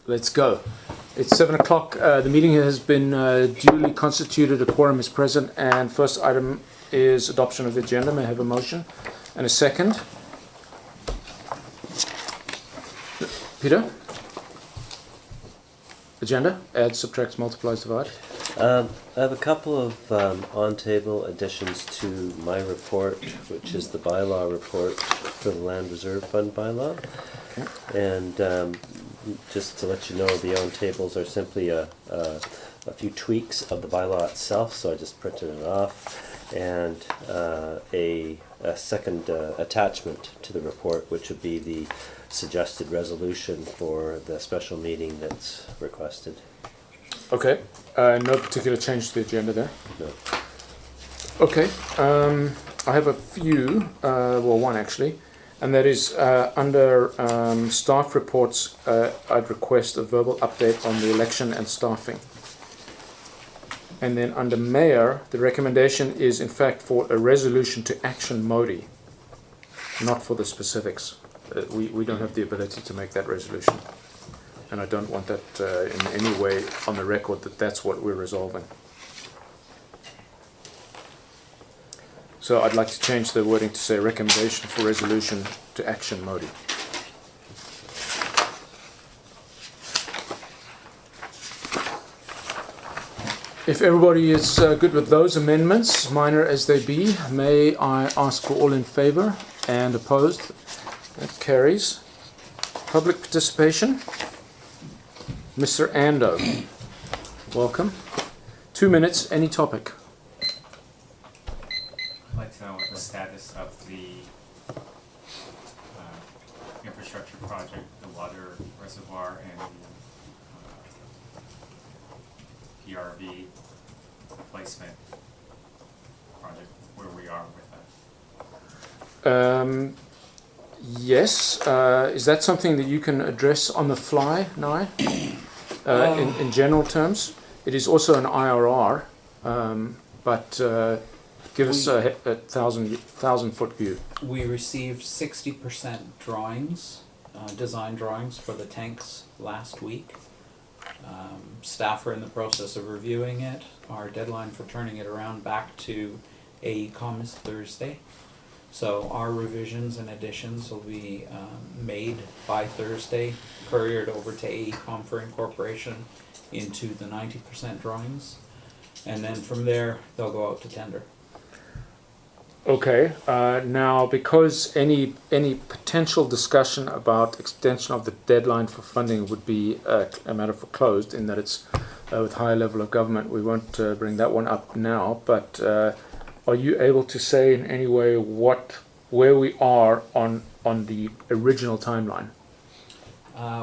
Let's go. It's 7 o'clock. The meeting has been duly constituted. A quorum is present. And first item is adoption of the agenda. May I have a motion and a second? Peter? Agenda? Adds, subtracts, multiplies, divide. I have a couple of on-table additions to my report, which is the bylaw report for the Land Reserve Fund bylaw. Okay. And just to let you know, the on-tables are simply a few tweaks of the bylaw itself, so I just printed it off, and a second attachment to the report, which would be the suggested resolution for the special meeting that's requested. Okay. No particular change to the agenda there? No. Okay. I have a few, well, one actually, and that is under staff reports, I'd request a verbal update on the election and staffing. And then under mayor, the recommendation is in fact for a resolution to action Modi, not for the specifics. We don't have the ability to make that resolution. And I don't want that in any way on the record that that's what we're resolving. So I'd like to change the wording to say recommendation for resolution to action Modi. If everybody is good with those amendments, minor as they be, may I ask for all in favor and opposed? That carries. Public participation. Mr. Ando, welcome. 2 minutes, any topic. I'd like to know what the status of the infrastructure project, the water reservoir and the PRV replacement project, where we are with that. Yes, is that something that you can address on the fly, Nye? In general terms, it is also an IRR, but give us a 1,000-foot view. We received 60% drawings, design drawings for the tanks last week. Staff are in the process of reviewing it. Our deadline for turning it around back to AECOM is Thursday. So our revisions and additions will be made by Thursday, couriered over to AECOM for incorporation into the 90% drawings. And then from there, they'll go out to tender. Okay, now because any potential discussion about extension of the deadline for funding would be a matter for closed, in that it's with higher level of government, we won't bring that one up now, but are you able to say in any way where we are on the original timeline?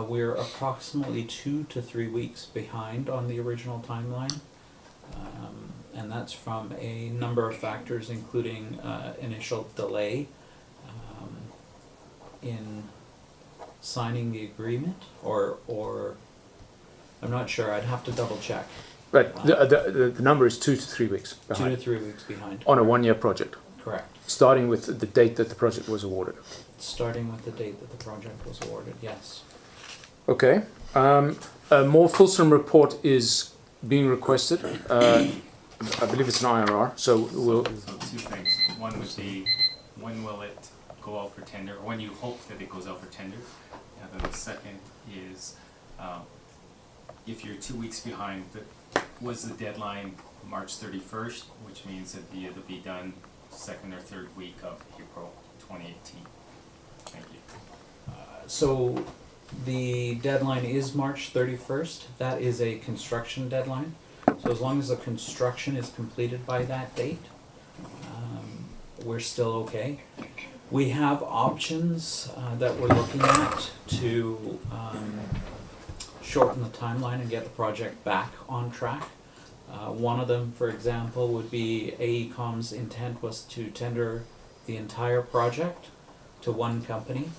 We're approximately 2 to 3 weeks behind on the original timeline. And that's from a number of factors, including initial delay in signing the agreement, or I'm not sure, I'd have to double check. But the number is 2 to 3 weeks behind. 2 to 3 weeks behind. On a one-year project. Correct. Starting with the date that the project was awarded. Starting with the date that the project was awarded, yes. Okay. A more fulsome report is being requested. I believe it's an IRR, so we'll... So 2 things. One would be, when will it go out for tender, or when you hope that it goes out for tender? And then the second is, if you're 2 weeks behind, was the deadline March 31st, which means that it'll be done second or third week of April 2018. Thank you. So the deadline is March 31st. That is a construction deadline. So as long as the construction is completed by that date, we're still okay. We have options that we're looking at to shorten the timeline and get the project back on track. One of them, for example, would be AECOM's intent was to tender the entire project to one company.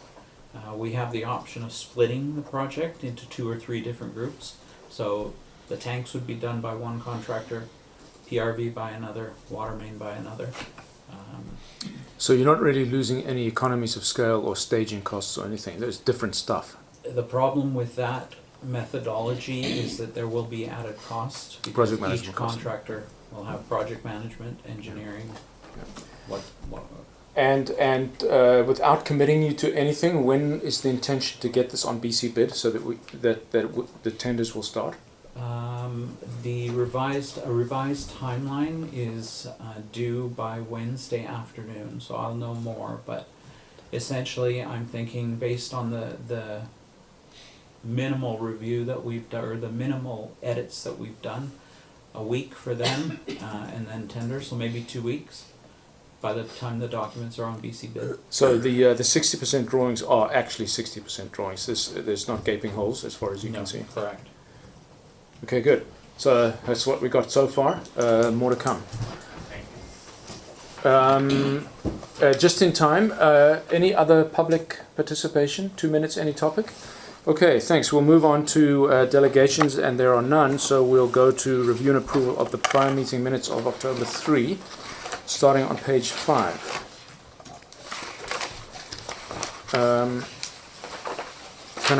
We have the option of splitting the project into 2 or 3 different groups. So the tanks would be done by one contractor, PRV by another, water main by another. So you're not really losing any economies of scale or staging costs or anything. There's different stuff. The problem with that methodology is that there will be added cost. Because Project management each cost. contractor will have project management, engineering, what, And without committing you to anything, when is the intention to get this on BC bid so that the tenders will start? a revised timeline is due by Wednesday afternoon, so I'll know more, but essentially I'm thinking based on the minimal review that we've done, or the minimal edits that we've done, a week for them, and then tender, so maybe 2 weeks by the time the documents are on BC bid. So the 60% drawings are actually 60% drawings. There's not gaping holes as far as you can see. Correct. Okay, good. So that's what we got so far. More to come. Thank you. Just in time, any other public participation? 2 minutes, any topic? Okay, thanks. We'll move on to delegations, and there are none, so we'll go to review and approval of the prior meeting minutes of October 3, starting on page 5. Can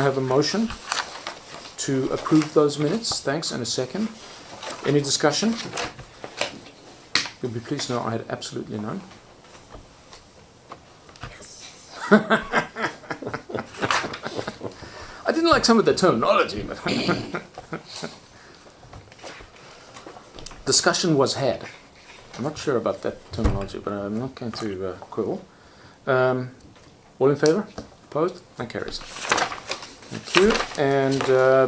I have a motion to approve those minutes? Thanks, and a second. Any discussion? You'll be pleased to know I had absolutely none. I didn't like some of the terminology, but discussion was had. I'm not sure about that terminology, but I'm not going to quibble. All in favour? Opposed? That carries. Thank you. And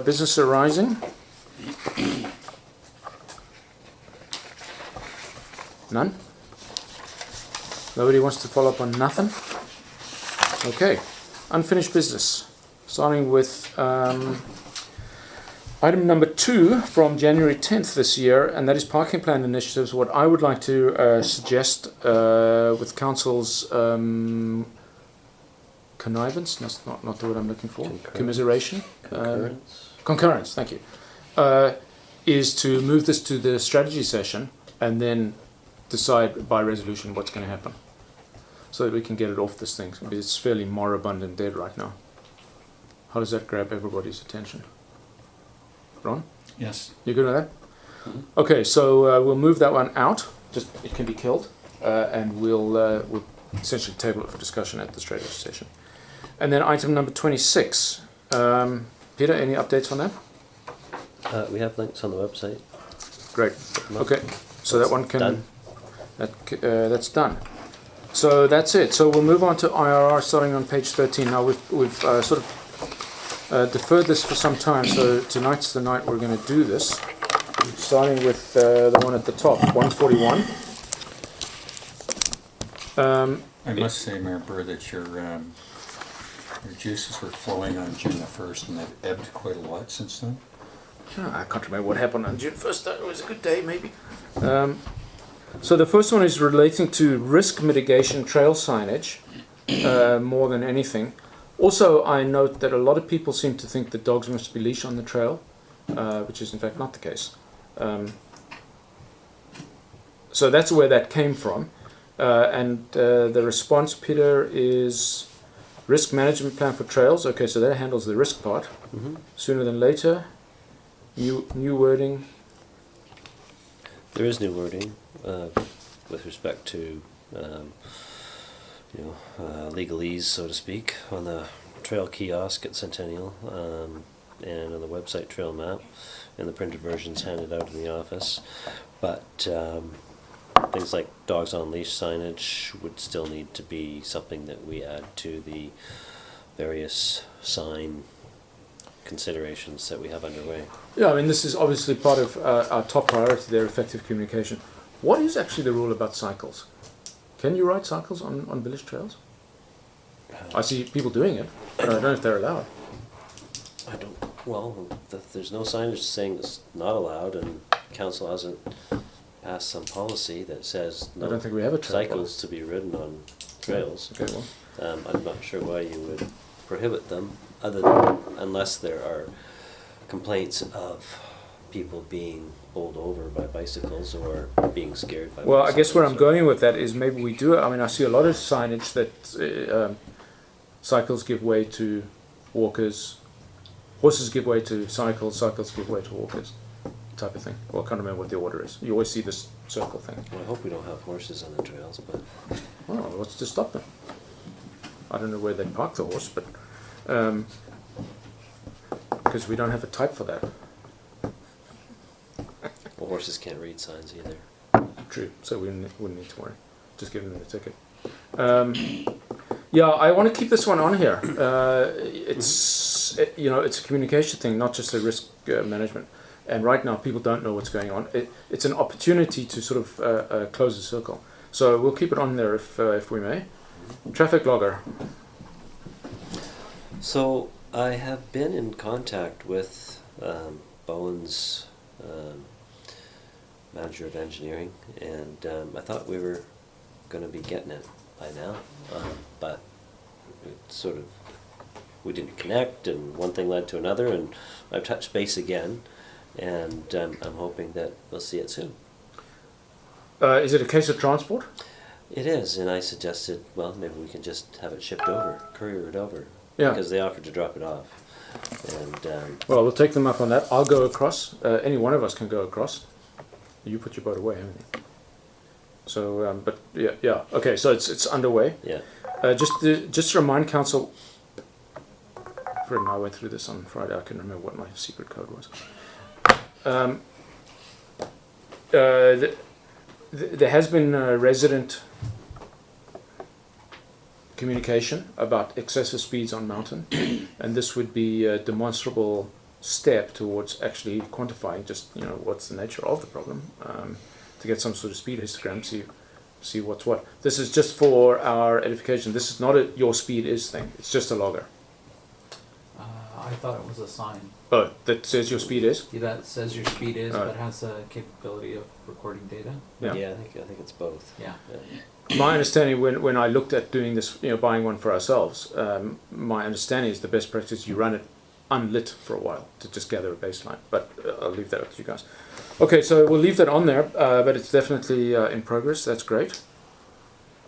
business arising? None? Nobody wants to follow up on nothing? Okay. Unfinished business. Starting with item number 2 from January 10th this year, and that is parking plan initiatives. What I would like to suggest with council's connivance, that's not the word I'm looking for, commiseration, concurrence, thank you, is to move this to the strategy session and then decide by resolution what's going to happen so that we can get it off this thing. It's fairly moribund and dead right now. How does that grab everybody's attention? Ron? Yes. You good with that? Mm-hmm. Okay, so we'll move that one out. Just it can be killed, and we'll essentially table it for discussion at the strategy session. And then item number 26. Peter, any updates on that? We have links on the website. Great. Okay, so that one can Done. That's done. So that's it. So we'll move on to IRR starting on page 13. Now we've sort of deferred this for some time, so tonight's the night we're going to do this. Starting with the one at the top, 141. I must say, Mayor Burr, that your juices were flowing on June the 1st, and they've ebbed quite a lot since then. I can't remember what happened on June 1st. It was a good day, maybe. So the first one is relating to risk mitigation trail signage, more than anything. Also, I note that a lot of people seem to think that dogs must be leashed on the trail, which is in fact not the case. So that's where that came from. And the response, Peter, is risk management plan for trails. Okay, so that handles the risk part. Mm-hmm. Sooner than later. New wording. There is new wording with respect to legalese, so to speak, on the trail kiosk at Centennial and on the website trail map, and the printed versions handed out in the office. But things like dogs on leash signage would still need to be something that we add to the various sign considerations that we have underway. Yeah, I mean, this is obviously part of our top priority there, effective communication. What is actually the rule about cycles? Can you ride cycles on village trails? I see people doing it, but I don't know if they're allowed. I don't. Well, there's no signage saying it's not allowed, and council hasn't passed some policy that says I no don't think we have a trail cycles to be ridden on trails. Okay, well, I'm not sure why you would prohibit them, other than unless there are complaints of people being bowled over by bicycles or being scared by. well, I guess where I'm bicycles. going with that is maybe we do. I mean, I see a lot of signage that cycles give way to walkers, horses give way to cycles, cycles give way to walkers, type of thing. Well, I can't remember what the order is. You always see this circle thing. Well, I hope we don't have horses on the trails, but Well, what's to stop them? I don't know where they park the horse, but because we don't have a type for that. well, horses can't read signs either. True, so we wouldn't need to worry. Just give them the ticket. Yeah, I want to keep this one on here. It's it's a communication thing, not just a risk management. And right now, people don't know what's going on. It's an opportunity to sort of close the circle. So we'll keep it on there if we may. Traffic logger. So I have been in contact with Bowen's manager of engineering, and I thought we were going to be getting it by now, but it sort of, we didn't connect, and one thing led to another, and I've touched base again, and I'm hoping that we'll see it soon. Is it a case of transport? It is, and I suggested, well, maybe we can just have it shipped over, courier it over, Yeah. because they offered to drop it off, and Well, we'll take them up on that. I'll go across. Any one of us can go across. You put your boat away, haven't you? So, but yeah. Okay, so it's underway. yeah. Just to remind council. Fred and I went through this on Friday. I couldn't remember what my secret code was. There has been resident communication about excessive speeds on mountain, and this would be a demonstrable step towards actually quantifying just what's the nature of the problem, to get some sort of speed histogram, see what's what. This is just for our edification. This is not a your speed is thing. It's just a logger. I thought it was a sign. Oh, that says your speed is. That says your speed is, Alright. but has a capability of recording data. Yeah. I think it's both. Yeah. My understanding when I looked at doing this, buying one for ourselves, my understanding is the best practice you run it unlit for a while to just gather a baseline. But I'll leave that up to you guys. Okay, so we'll leave that on there, but it's definitely in progress. That's great.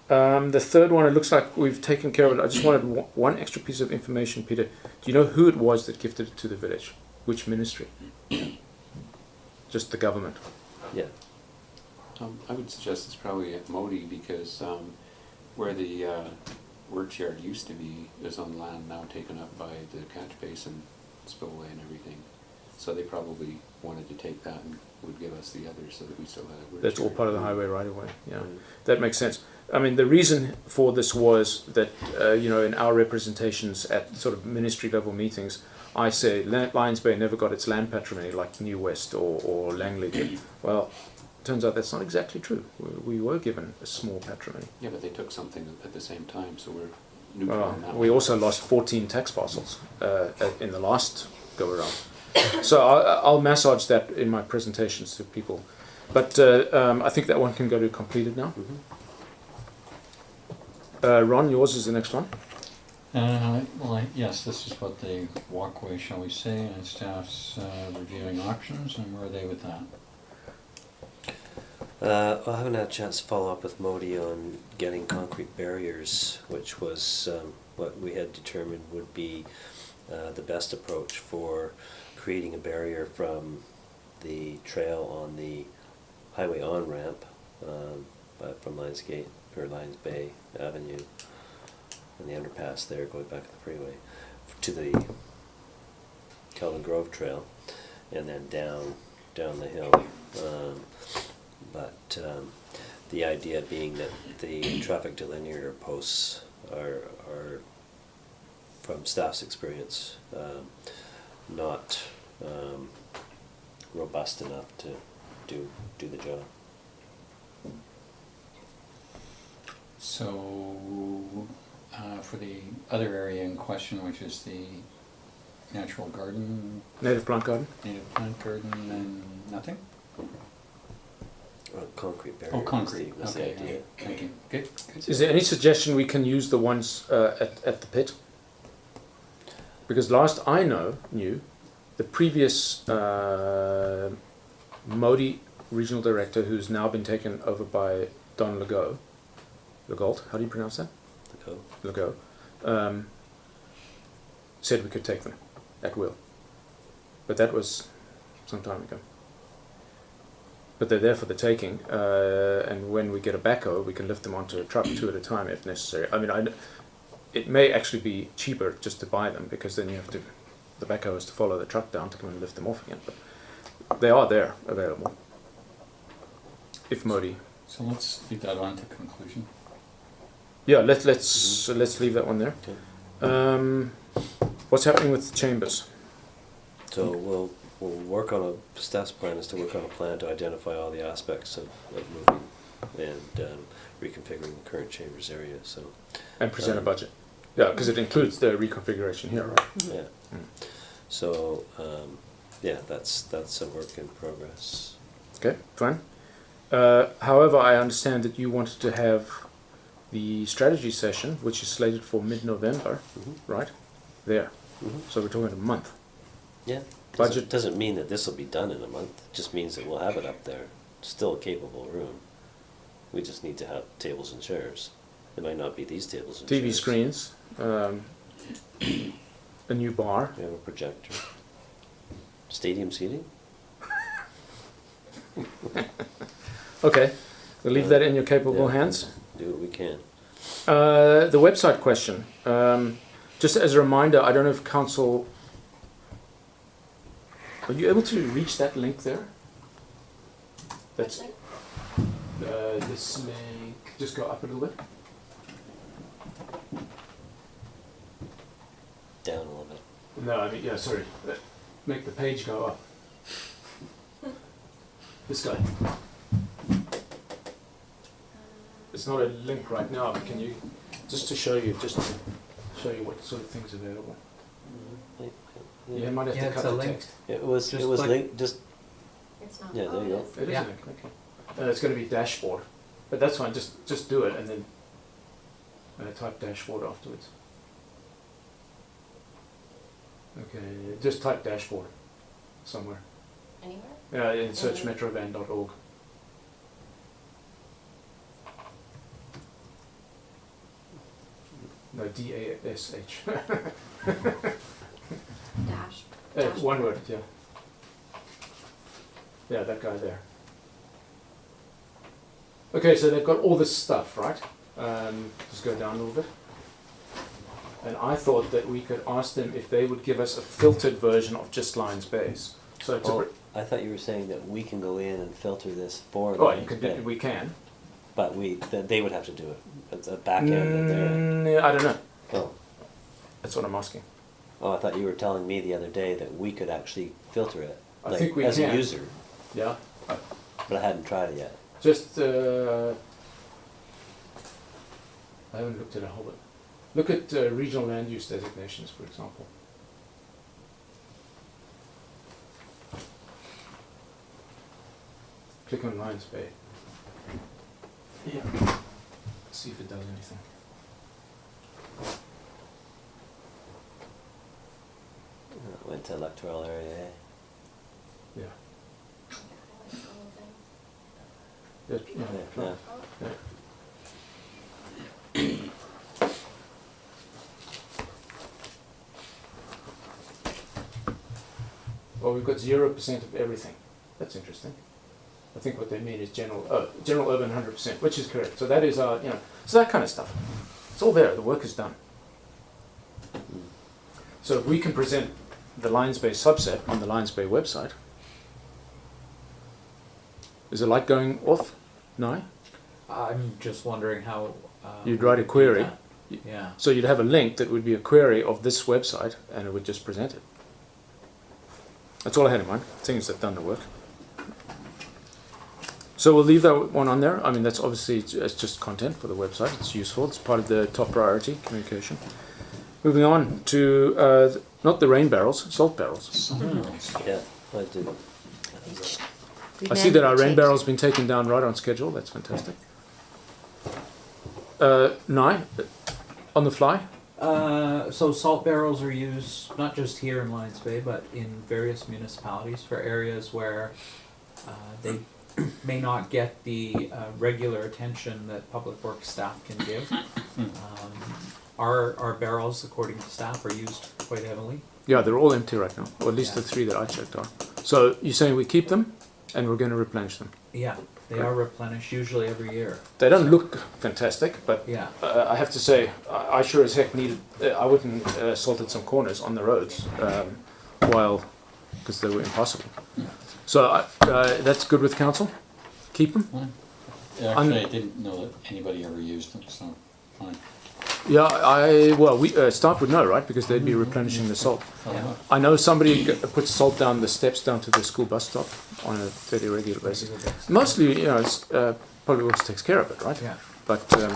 The third one, it looks like we've taken care of it. I just wanted one extra piece of information, Peter. Do you know who it was that gifted it to the village? Which ministry? Just the government. Yeah. I would suggest it's probably at Modi because where the works yard used to be is on land now taken up by the catch basin spillway and everything. So they probably wanted to take that and would give us the others so that we still had a works That's all yard. part of the highway right away. Yeah, that makes sense. I mean, the reason for this was that in our representations at sort of ministry level meetings, I say Lions Bay never got its land patrimony like New West or Langley did. Well, turns out that's not exactly true. We were given a small patrimony. Yeah, but they took something at the same time, so we're neutral on that We one. also lost 14 tax parcels in the last go around. So I'll massage that in my presentations to people. But I think that one can go to completed now. Ron, yours is the next one. Yes, this is what the walkway, shall we say, and staff's reviewing options, and where are they with that? I haven't had a chance to follow up with Modi on getting concrete barriers, which was what we had determined would be the best approach for creating a barrier from the trail on the highway on-ramp from Lions Gate or Lions Bay Avenue and the underpass there going back to the freeway to the Kelvin Grove Trail and then down the hill. But the idea being that the traffic delineator posts are from staff's experience, not robust enough to do the job. So, for the other area in question, which is the natural garden, Native plant garden. native plant garden, and nothing? Concrete barrier. Oh, concrete, was the okay, idea. thank you, good. Is there any suggestion we can use the ones at the pit? Because last I knew, the previous Modi regional director, who's now been taken over by Don Legault, how do you pronounce that? Legault, said we could take them at will. but that was some time ago. But they're there for the taking, and when we get a backhoe, we can lift them onto a truck 2 at a time if necessary. I mean, it may actually be cheaper just to buy them, because then you have to, the backhoe has to follow the truck down to come and lift them off again. But they are there, available. If Modi. So let's leave that on to conclusion. Yeah, let's leave that one there. Okay. What's happening with the chambers? So we'll work on a, staff's plan is to work on a plan to identify all the aspects of moving and reconfiguring the current chambers area, so. And present a budget. Yeah, because it includes the reconfiguration here, right? Yeah. So, yeah, that's a work in progress. Okay, fine. However, I understand that you wanted to have the strategy session, which is slated for mid-November, right? There. So we're talking a month. Yeah. Budget. Doesn't mean that this will be done in a month. It just means that we'll have it up there. Still a capable room. We just need to have tables and chairs. It might not be these tables and chairs. TV screens, a new bar. We have a projector. Stadium seating? Okay, we'll leave that in your capable hands. Do what we can. The website question. Just as a reminder, I don't know if council... Are you able to reach that link there? That's this link. Just go up a little bit. Down a little bit. No, I mean, yeah, sorry. Make the page go up. This guy. It's not a link right now, but can you, just to show you what sort of things are available. You might have to Yeah, cut it's a the link. text. It was Just linked, click. just, It's not. yeah, there you go. It is Yeah. a link, okay. It's going to be dashboard, but that's fine. Just do it and then type dashboard afterwards. Okay, just type dashboard somewhere. Anywhere? Yeah, in search metrovan.org. No, DASH. Dash. One word, yeah. Yeah, that guy there. Okay, so they've got all this stuff, right? Just go down a little bit. And I thought that we could ask them if they would give us a filtered version of just Lions Base. So to Oh, I thought you were saying that we can go in and filter this for them. oh, you could do, we can. But they would have to do it. It's a back end that they're in. I don't know. Oh. That's what I'm asking. Oh, I thought you were telling me the other day that we could actually filter it. I like, think we as can. a user, Yeah. but I hadn't tried it yet. Just I haven't looked at a whole bit. Look at regional land use designations, for example. Click on Lions Bay. Yeah. See if it does anything. Went to electoral area A. Yeah. Yeah. Yeah. Yeah. Well, we've got 0% of everything. That's interesting. I think what they mean is general urban 100%, which is correct. So that is our, so that kind of stuff. It's all there. The work is done. So if we can present the Lions Bay subset on the Lions Bay website, is the light going off? No? I'm just wondering how. You'd write a query. Yeah. So you'd have a link that would be a query of this website, and it would just present it. That's all I had in mind. Things that have done the work. So we'll leave that one on there. I mean, that's obviously it's just content for the website. It's useful. It's part of the top priority communication. Moving on to not the rain barrels, salt barrels. Yeah, I did. I see that our rain barrel's been taken down right on schedule. That's fantastic. Nye, on the fly. So salt barrels are used not just here in Lions Bay, but in various municipalities for areas where they may not get the regular attention that public works staff can give. Our barrels, according to staff, are used quite heavily. Yeah, they're all empty right now, or at least the 3 that I checked are. So you're saying we keep them, and we're going to replenish them. Yeah, they are replenished usually every year. They don't look fantastic, but Yeah, I have to say, I sure as heck needed. I went and salted some corners on the roads, because they were impossible. So that's good with council. Keep them. Fine. Actually, I didn't know that anybody ever used them, so fine. Yeah, we staff would know, right? Because they'd be replenishing the salt. yeah. I know somebody puts salt down the steps down to the school bus stop on a fairly regular basis. Mostly, Public Works takes care of it, right? Yeah. But I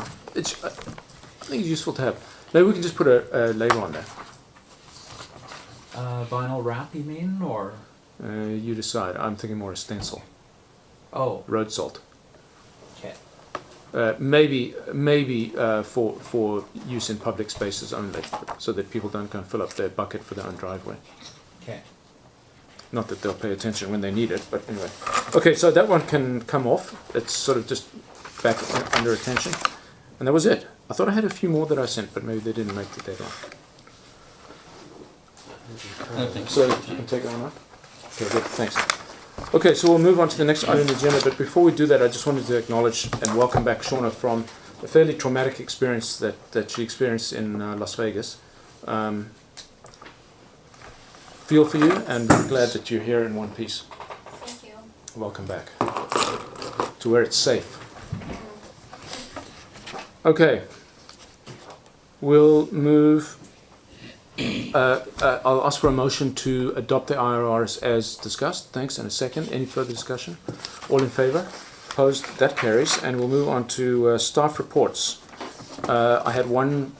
think it's useful to have. Maybe we can just put a label on there. Vinyl wrap, you mean, or? You decide. I'm thinking more a stencil. Oh, Road salt. okay. Maybe for use in public spaces only, so that people don't go and fill up their bucket for their own driveway. Okay. Not that they'll pay attention when they need it, but anyway. Okay, so that one can come off. It's sort of just back under attention. And that was it. I thought I had a few more that I sent, but maybe they didn't make the deadline. I think So you can take that one out? Okay, good, thanks. Okay, so we'll move on to the next item on the agenda, but before we do that, I just wanted to acknowledge and welcome back Shauna from a fairly traumatic experience that she experienced in Las Vegas. Feel for you, and we're glad that you're here in one piece. Thank you. Welcome back to where it's safe. Okay, we'll move. I'll ask for a motion to adopt the IRRs as discussed. Thanks, and a second. Any further discussion? All in favour? Opposed? That carries. And we'll move on to staff reports. I had one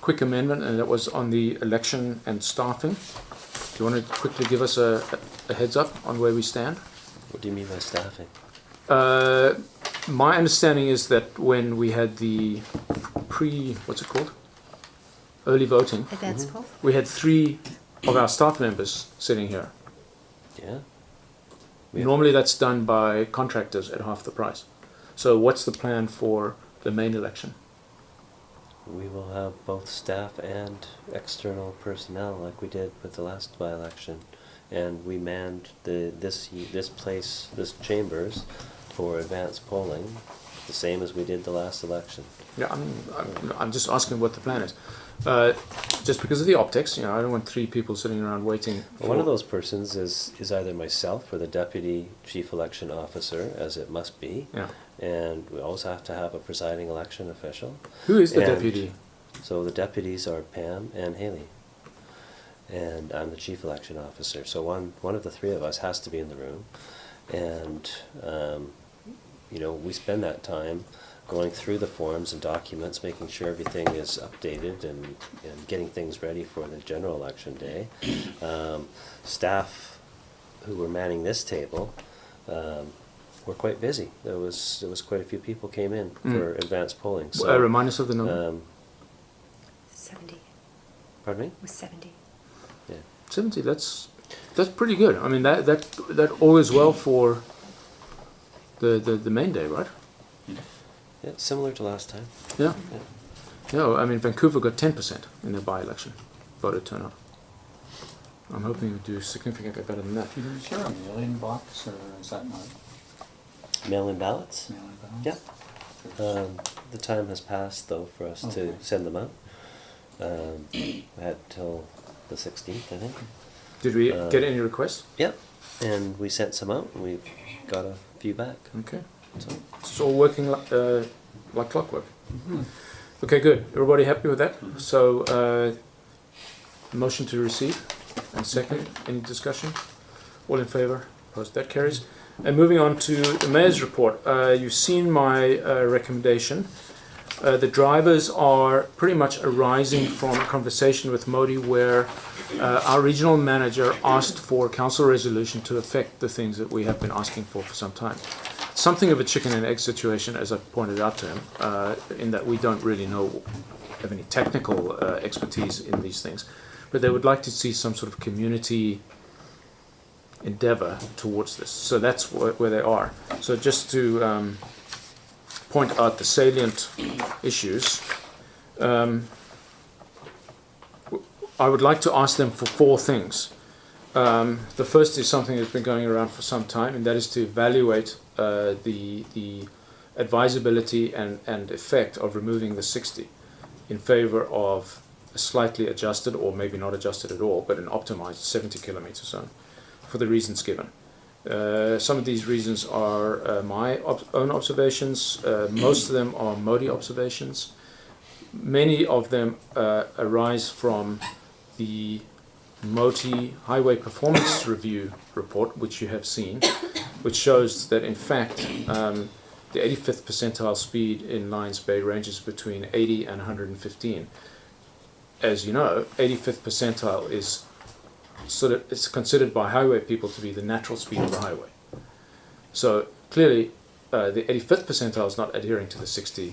quick amendment, and that was on the election and staffing. Do you want to quickly give us a heads up on where we stand? What do you mean by staffing? My understanding is that when we had the what's it called? Early voting, Advance poll? we had 3 of our staff members sitting here. Yeah. Normally that's done by contractors at half the price. So what's the plan for the main election? We will have both staff and external personnel like we did with the last by-election. And we manned this chambers for advanced polling, the same as we did the last election. Yeah, I'm just asking what the plan is. Just because of the optics, I don't want 3 people sitting around waiting. One of those persons is either myself or the deputy chief election officer, as it must be. Yeah. And we always have to have a presiding election official. Who is the And deputy? So the deputies are Pam and Haley. And I'm the chief election officer. So one of the 3 of us has to be in the room. And, we spend that time going through the forms and documents, making sure everything is updated and getting things ready for the general election day. Staff who were manning this table were quite busy. There was quite a few people came in for advanced polling. So, Remind us of the number. 70. Pardon me? It was 70. Yeah. 70. That's pretty good. I mean that all is well for the main day, right? Yeah, similar to last time. Yeah. Yeah. Yeah. I mean Vancouver got 10% in their by-election voter turnout. I'm hoping we do significantly better than that. Is there a mail-in box, or is that not Mail-in ballots? mail-in Yeah. ballots? The time has passed, though, for us Okay. to send them out. We had till the 16th, I think. Did we get any requests? Yep. And we sent some out, and we've got a few back. Okay. So It's all working like clockwork. Okay, good. Everybody happy with that? So, motion to receive and second. Any discussion? All in favour? Opposed? That carries. And moving on to the mayor's report. You've seen my recommendation. The drivers are pretty much arising from a conversation with Modi where our regional manager asked for a council resolution to affect the things that we have been asking for some time. Something of a chicken and egg situation, as I pointed out to him, in that we don't really have any technical expertise in these things, but they would like to see some sort of community endeavour towards this. So that's where they are. So just to point out the salient issues, I would like to ask them for four things. The first is something that's been going around for some time, and that is to evaluate the advisability and effect of removing the 60 in favor of a slightly adjusted, or maybe not adjusted at all, but an optimized 70 kilometer zone for the reasons given. Some of these reasons are my own observations. Most of them are Modi observations. Many of them arise from the MOTI Highway Performance Review report, which you have seen, which shows that in fact the 85th percentile speed in Lions Bay ranges between 80 and 115. As you know, 85th percentile is it's considered by highway people to be the natural speed of the highway. So clearly the 85th percentile is not adhering to the 60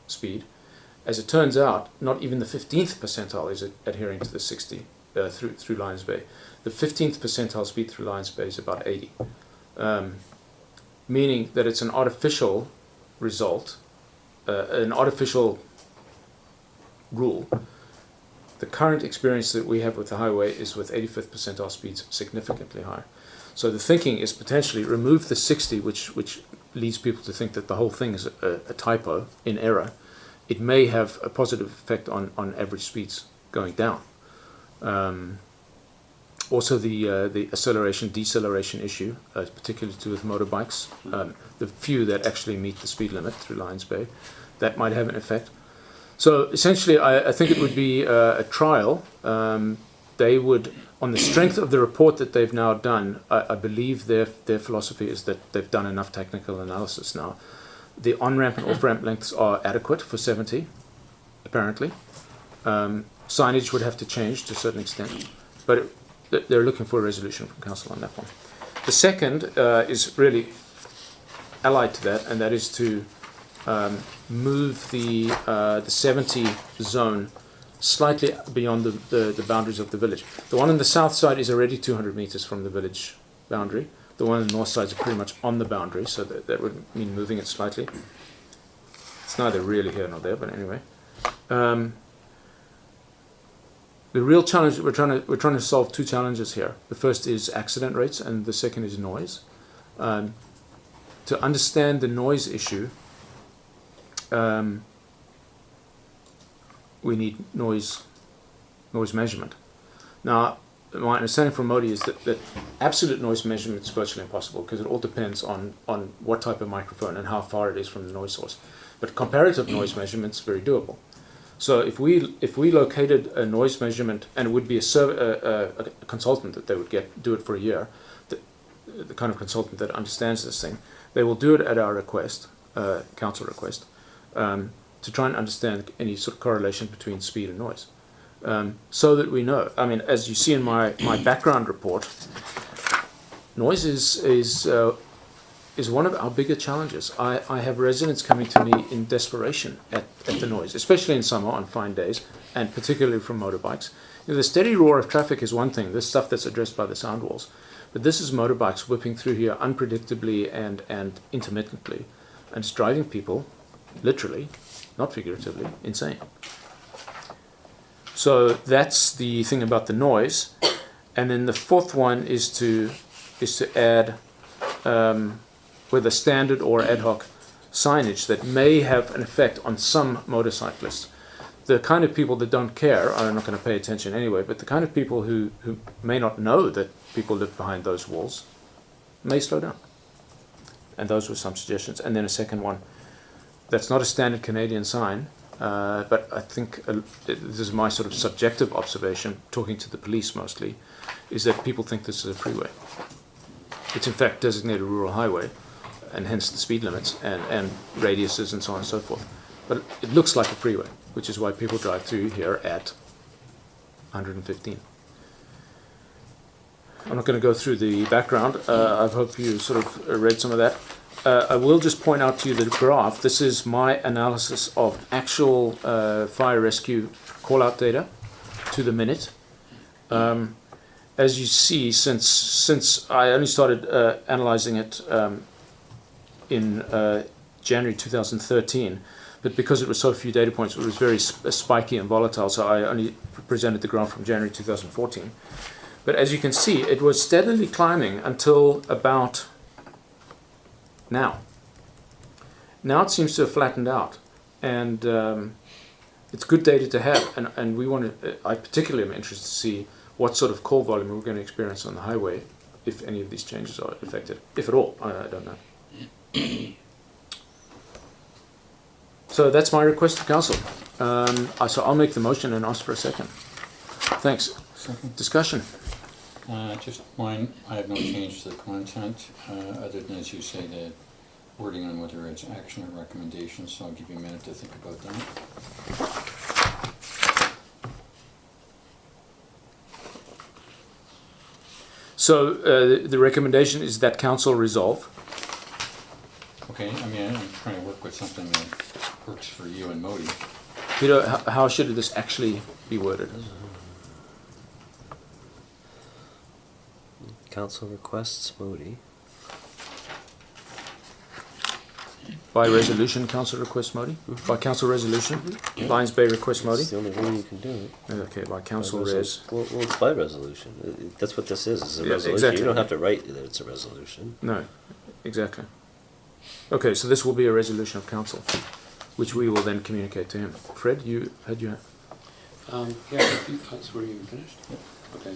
speed. As it turns out, not even the 15th percentile is adhering to the 60 through Lions Bay. The 15th percentile speed through Lions Bay is about 80, meaning that it's an artificial result, an artificial rule. The current experience that we have with the highway is with 85th percentile speeds significantly higher. So the thinking is potentially remove the 60, which leads people to think that the whole thing is a typo in error. It may have a positive effect on average speeds going down. Also the acceleration deceleration issue, particularly to do with motorbikes, the few that actually meet the speed limit through Lions Bay, that might have an effect. So essentially I think it would be a trial. They would, on the strength of the report that they've now done, I believe their philosophy is that they've done enough technical analysis now. The on-ramp and off-ramp lengths are adequate for 70, apparently. Signage would have to change to a certain extent, but they're looking for a resolution from council on that one. The second is really allied to that, and that is to move the 70 zone slightly beyond the boundaries of the village. The one on the south side is already 200 meters from the village boundary. The one on the north side is pretty much on the boundary, so that would mean moving it slightly. It's neither really here nor there, but anyway. The real challenge, we're trying to solve two challenges here. The first is accident rates, and the second is noise. To understand the noise issue, we need noise measurement. Now, my understanding from Modi is that absolute noise measurement is virtually impossible because it all depends on what type of microphone and how far it is from the noise source. But comparative noise measurement is very doable. So if we located a noise measurement, and it would be a consultant that they would do it for a year, the kind of consultant that understands this thing, they will do it at our request, council request, to try and understand any sort of correlation between speed and noise. So that we know. I mean, as you see in my background report, noise is one of our bigger challenges. I have residents coming to me in desperation at the noise, especially in summer on fine days, and particularly from motorbikes. You know, the steady roar of traffic is one thing, this stuff that's addressed by the sound walls, but this is motorbikes whipping through here unpredictably and intermittently, and it's driving people, literally, not figuratively, insane. So that's the thing about the noise. And then the fourth one is to add whether standard or ad hoc signage that may have an effect on some motorcyclists. The kind of people that don't care are not going to pay attention anyway, but the kind of people who may not know that people live behind those walls may slow down. And those were some suggestions. And then a second one, that's not a standard Canadian sign, but I think this is my sort of subjective observation, talking to the police mostly, is that people think this is a freeway. It's in fact designated rural highway, and hence the speed limits and radiuses and so on and so forth. But it looks like a freeway, which is why people drive through here at 115. I'm not going to go through the background. I hope you sort of read some of that. I will just point out to you the graph. This is my analysis of actual fire rescue call-out data to the minute. As you see, since I only started analyzing it in January 2013, but because it was so few data points, it was very spiky and volatile, so I only presented the graph from January 2014. But as you can see, it was steadily climbing until about now. Now it seems to have flattened out, and it's good data to have, and we want to, I particularly am interested to see what sort of call volume we're going to experience on the highway if any of these changes are affected, if at all. I don't know. So that's my request to council. So I'll make the motion and ask for a second. Thanks. Second. Discussion. Just mine, I have no change to the content, other than, as you say, the wording on whether it's action or recommendation, so I'll give you a minute to think about that. So the recommendation is that council resolve. Okay, I mean, I'm trying to work with something that works for you and Modi. Peter, how should this actually be worded? Council requests Modi. By resolution, council requests Modi? By council resolution? Lions Bay requests Modi? It's the only way you can do it. Okay, by council By res. Well, it's by resolution. That's what this is. It's a Yeah, resolution. exactly. You don't have to write that it's a resolution. No, exactly. Okay, so this will be a resolution of council, which we will then communicate to him. Fred, you had your... Yeah, a few thoughts. Were you finished? Okay.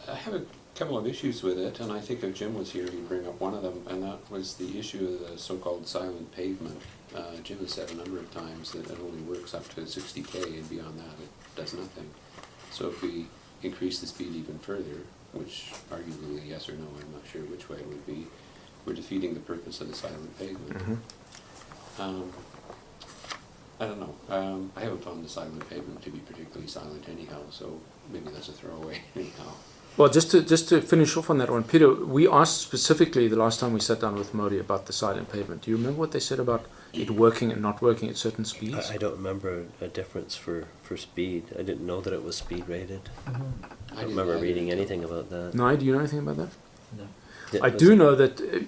I have a couple of issues with it, and I think if Jim was here, he'd bring up one of them, and that was the issue of the so-called silent pavement. Jim has said a number of times that it only works up to 60K, and beyond that it does nothing. So if we increase the speed even further, which arguably yes or no, I'm not sure which way it would be, we're defeating the purpose of the silent pavement. I don't know. I haven't found the silent pavement to be particularly silent anyhow, so maybe that's a throwaway anyhow. Well, just to finish off on that one, Peter, we asked specifically the last time we sat down with Modi about the silent pavement. Do you remember what they said about it working and not working at certain speeds? I don't remember a difference for speed. I didn't know that it was speed rated. I don't remember reading anything about that. No, do you know anything about that? No. I do know that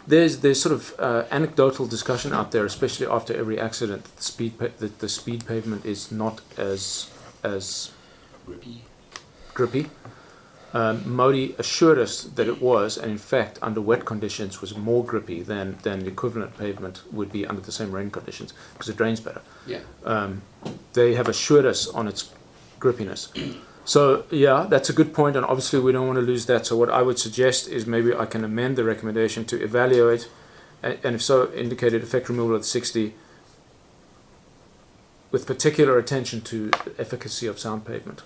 there's sort of anecdotal discussion out there, especially after every accident, that the speed pavement is not as grippy. Modi assured us that it was, and in fact, under wet conditions, was more grippy than the equivalent pavement would be under the same rain conditions because it drains better. Yeah. They have assured us on its grippiness. So yeah, that's a good point, and obviously we don't want to lose that. So what I would suggest is maybe I can amend the recommendation to evaluate, and if so, indicated effect removal of the 60, with particular attention to the efficacy of sound pavement.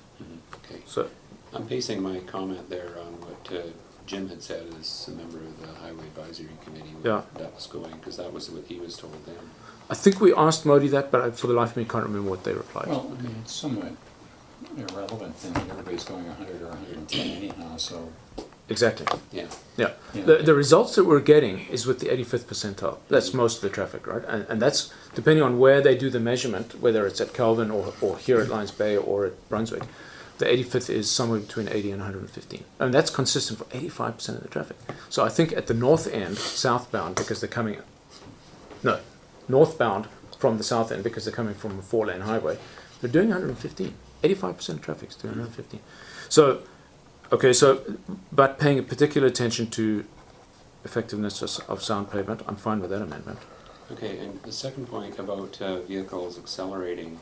Okay. So I'm basing my comment there on what Jim had said as a member of the Highway Advisory Committee when Yeah. that was going, because that was what he was told then. I think we asked Modi that, but for the life of me, can't remember what they replied. Well, I mean, it's somewhat irrelevant then that everybody's going 100 or 110 anyhow, so. Exactly. Yeah. Yeah. Yeah. The results that we're getting is with the 85th percentile. That's most of the traffic, right? And that's depending on where they do the measurement, whether it's at Kelvin or here at Lions Bay or at Brunswick. The 85th is somewhere between 80 and 115. And that's consistent for 85% of the traffic. So I think at the north end, southbound, because they're coming... No, northbound from the south end, because they're coming from a 4-lane highway, they're doing 115. 85% of traffic is doing 115. So, okay, but paying a particular attention to effectiveness of sound pavement, I'm fine with that amendment. Okay, and the second point about vehicles accelerating,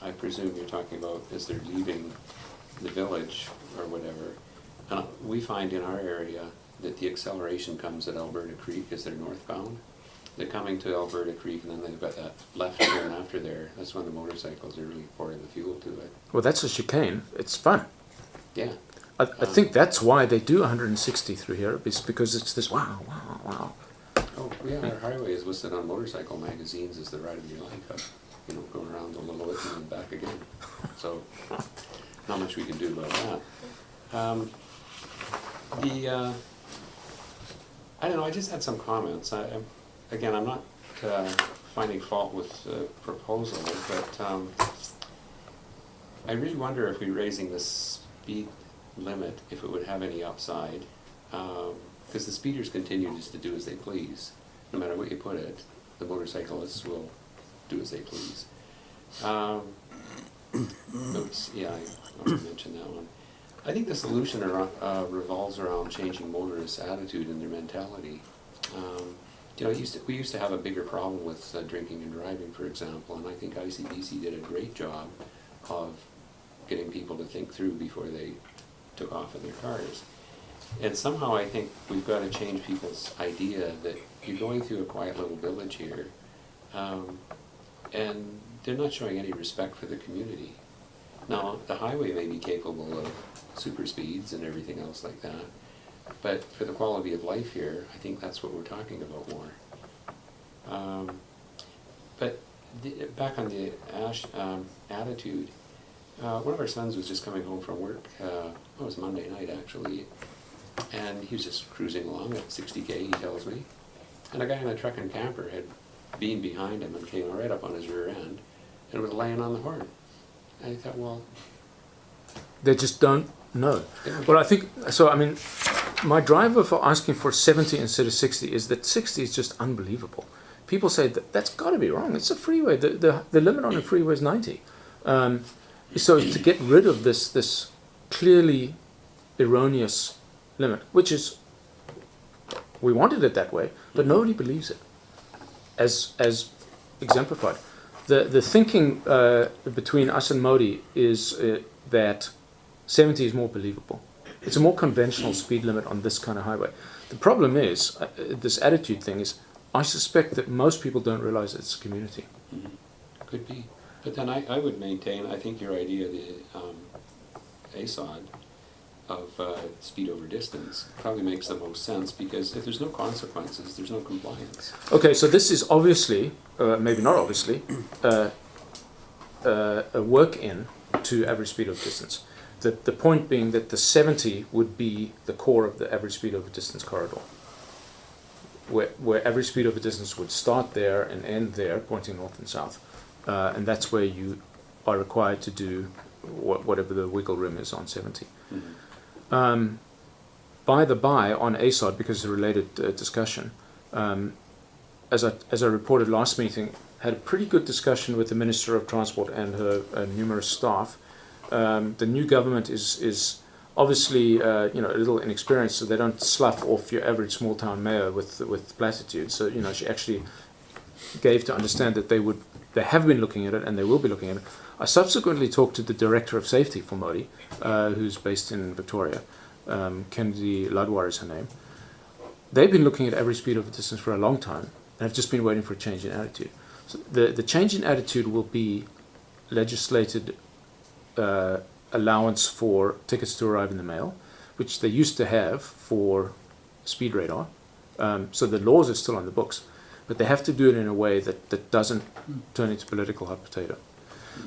I presume you're talking about as they're leaving the village or whatever. We find in our area that the acceleration comes at Alberta Creek as they're northbound. They're coming to Alberta Creek and then they've got that left turn after there. That's when the motorcycles are really pouring the fuel to it. Well, that's a chicane. It's fun. Yeah. I think that's why they do 160 through here, is because it's this wow. Oh, yeah, our highway is listed on motorcycle magazines as the ride of your life. Going around a little bit and then back again. So, not much we can do about that. I don't know, I just had some comments. Again, I'm not finding fault with the proposal, but I really wonder if we're raising the speed limit, if it would have any upside. Because the speeders continue just to do as they please, no matter what you put it. the motorcyclists will do as they please. Notes, yeah, I want to mention that one. I think the solution revolves around changing motorists' attitude and their mentality. You know, we used to have a bigger problem with drinking and driving, for example, and I think ICBC did a great job of getting people to think through before they took off in their cars. And somehow I think we've got to change people's idea that you're going through a quiet little village here, and they're not showing any respect for the community. Now, the highway may be capable of super speeds and everything else like that, but for the quality of life here, I think that's what we're talking about more. But back on the attitude, one of our sons was just coming home from work, it was Monday night actually, and he was just cruising along at 60k, he tells me, and a guy in a truck and camper had beamed behind him and came right up on his rear end and was laying on the horn. And I thought, well... They just don't know. Well, I think, so I mean, my driver for asking for 70 instead of 60 is that 60 is just unbelievable. People say that's got to be wrong. It's a freeway. The limit on a freeway is 90. So to get rid of this clearly erroneous limit, which is, we wanted it that way, but nobody believes it, as exemplified. The thinking between us and Modi is that 70 is more believable. It's a more conventional speed limit on this kind of highway. The problem is, this attitude thing is, I suspect that most people don't realize it's a community. Mm-hmm. Could be. But then I would maintain, I think your idea, the ASOD, of speed over distance probably makes the most sense, because if there's no consequences, there's no compliance. Okay, so this is obviously, maybe not obviously, a work-in to average speed over distance. The point being that the 70 would be the core of the average speed over distance corridor, where average speed over distance would start there and end there, pointing north and south. And that's where you are required to do whatever the wiggle room is on 70. Mm-hmm. By the by, on ASOD, because it's a related discussion, as I reported last meeting, had a pretty good discussion with the Minister of Transport and her numerous staff. The new government is obviously a little inexperienced, so they don't slough off your average small town mayor with platitudes. So she actually gave to understand that they have been looking at it and they will be looking at it. I subsequently talked to the Director of Safety for Modi, who's based in Victoria. Kennedy Ladwar is her name. They've been looking at average speed over distance for a long time and have just been waiting for a change in attitude. So the change in attitude will be legislated allowance for tickets to arrive in the mail, which they used to have for speed radar. So the laws are still on the books, but they have to do it in a way that doesn't turn into political hot potato.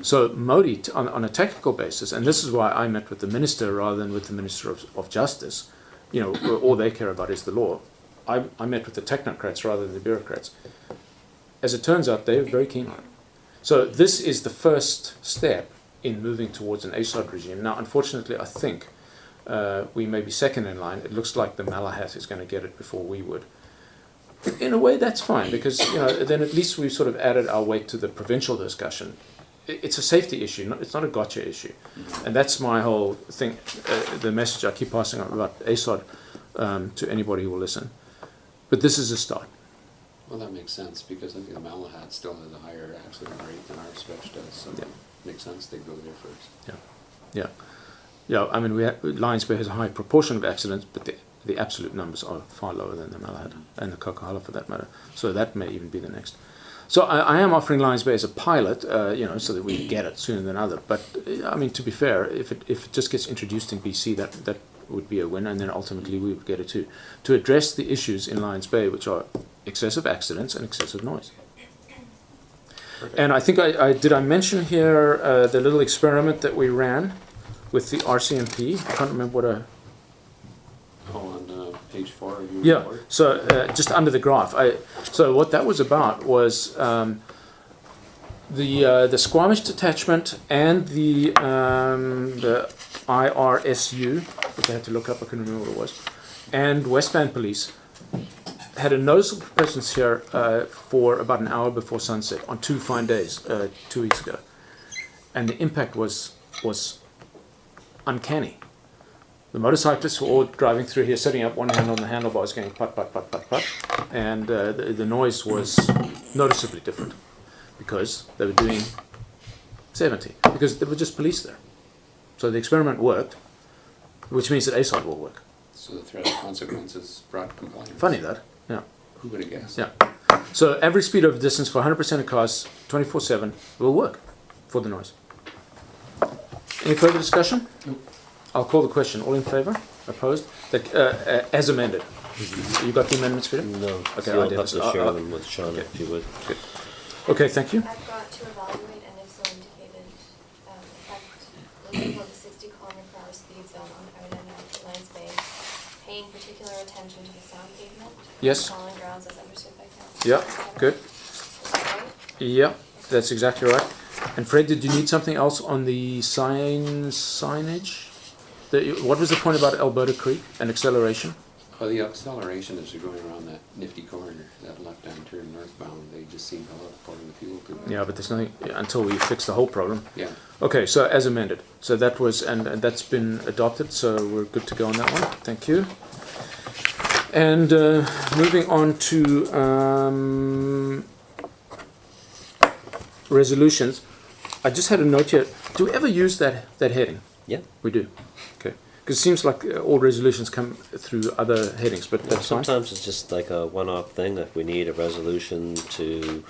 So Modi, on a technical basis, and this is why I met with the minister rather than with the Minister of Justice, all they care about is the law. I met with the technocrats rather than the bureaucrats. As it turns out, they're very keen on it. So this is the first step in moving towards an ASOD regime. Now, unfortunately, I think we may be second in line. It looks like the Malahat is going to get it before we would. In a way, that's fine, because then at least we've sort of added our weight to the provincial discussion. It's a safety issue, it's not a gotcha issue. And that's my whole thing, the message I keep passing on about ASOD to anybody who will listen. But this is a start. Well, that makes sense, because I think the Malahat still has a higher accident rate than our stretch does, so Yeah. it makes sense they go there first. Yeah. I mean, Lions Bay has a high proportion of accidents, but the absolute numbers are far lower than the Malahat and the Coquihalla for that matter. So that may even be the next. So I am offering Lions Bay as a pilot, so that we get it sooner than other. But I mean, to be fair, if it just gets introduced in BC, that would be a win, and then ultimately we would get it too, to address the issues in Lions Bay, which are excessive accidents and excessive noise. Perfect. And I think I mention here the little experiment that we ran with the Rcmp. I can't remember what On page 4 of your Yeah, report? so just under the graph. So what that was about was the Squamish detachment and the IRSU, which I had to look up, I couldn't remember what it was, and West Van Police had a noticeable presence here for about an hour before sunset on 2 fine days 2 weeks ago, and the impact was uncanny. The motorcyclists were all driving through here, sitting up, one hand on the handlebars, going putt, putt, putt, putt, putt, and the noise was noticeably different because they were doing 70, because there were just police there. So the experiment worked, which means that ASOD will work. So the threat of consequences brought compliance. Funny that, yeah. Who would have guessed? Yeah. So average speed over distance for 100% of cars, 24/7, will work for the noise. Any further discussion? Nope. I'll call the question. All in favour? Opposed? As amended. You got the amendments, Peter? No, Okay, so I you'll did. have to share them with Sean okay. if you would. Good. Okay, thank you. I've got to evaluate and if so indicated, effect removal of the 60 km/h speed zone on Highway 99 Lions Bay, paying particular attention to the sound pavement. Yes. Falling grounds as understood by council. Yeah, good. Is that right? Yeah, that's exactly right. And Fred, did you need something else on the signage? What was the point about Alberta Creek and acceleration? Well, the acceleration as you're going around that nifty corner, that left-hand turn northbound, they just seem to love pouring the fuel to it. Yeah, but there's nothing until we fix the whole problem. Yeah. Okay, so as amended. So that was, and that's been adopted, so we're good to go on that one. Thank you. And moving on to resolutions. I just had a note here. Do we ever use that heading? Yeah. We do. Okay. Because it seems like all resolutions come through other headings, but that's fine. Sometimes it's just like a one-off thing. If we need a resolution to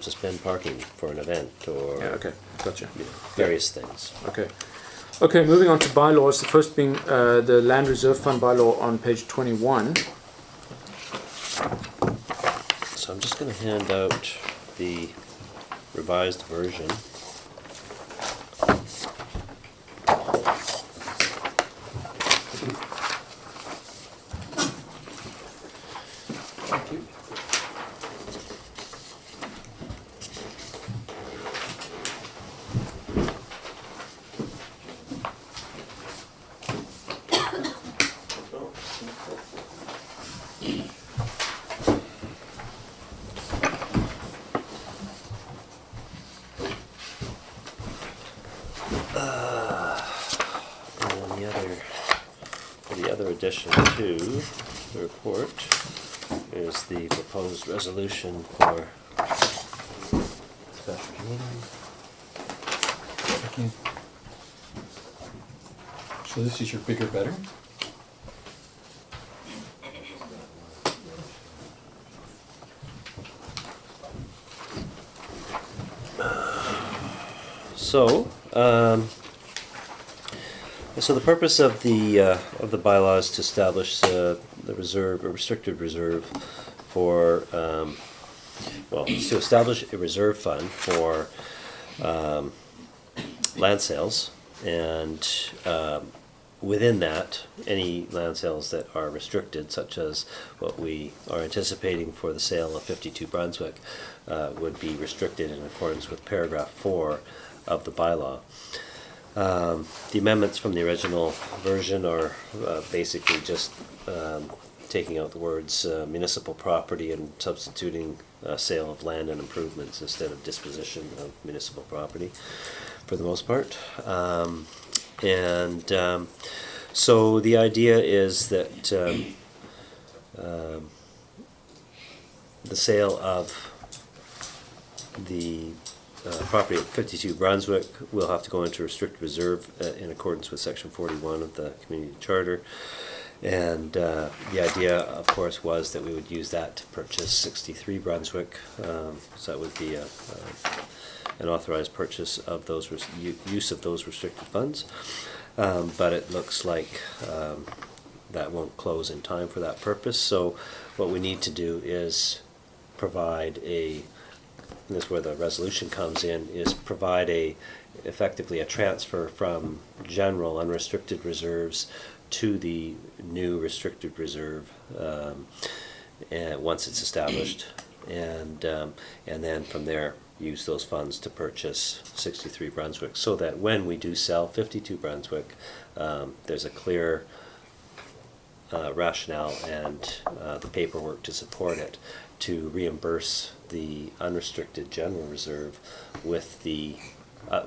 suspend parking for an event or Yeah, okay. Gotcha. various things. Okay. Okay, moving on to bylaws. The first being the Land Reserve Fund bylaw on page 21. So I'm just going to hand out the revised version. Thank you. And the other addition to the report is the proposed resolution for special meeting. Thank you. So this is your bigger, better? So the purpose of the bylaws to establish the reserve, a restricted reserve for, to establish a reserve fund for land sales, and within that, any land sales that are restricted, such as what we are anticipating for the sale of 52 Brunswick, would be restricted in accordance with paragraph 4 of the bylaw. The amendments from the original version are basically just taking out the words municipal property and substituting sale of land and improvements instead of disposition of municipal property for the most part. So the idea is that the sale of the property at 52 Brunswick will have to go into restricted reserve in accordance with section 41 of the community charter. And the idea, of course, was that we would use that to purchase 63 Brunswick. So that would be an authorized purchase of those use of those restricted funds. But it looks like that won't close in time for that purpose. So what we need to do is provide and this is where the resolution comes in, is provide effectively a transfer from general unrestricted reserves to the new restricted reserve once it's established, and then from there use those funds to purchase 63 Brunswick, so that when we do sell 52 Brunswick, there's a clear rationale and the paperwork to support it, to reimburse the unrestricted general reserve with the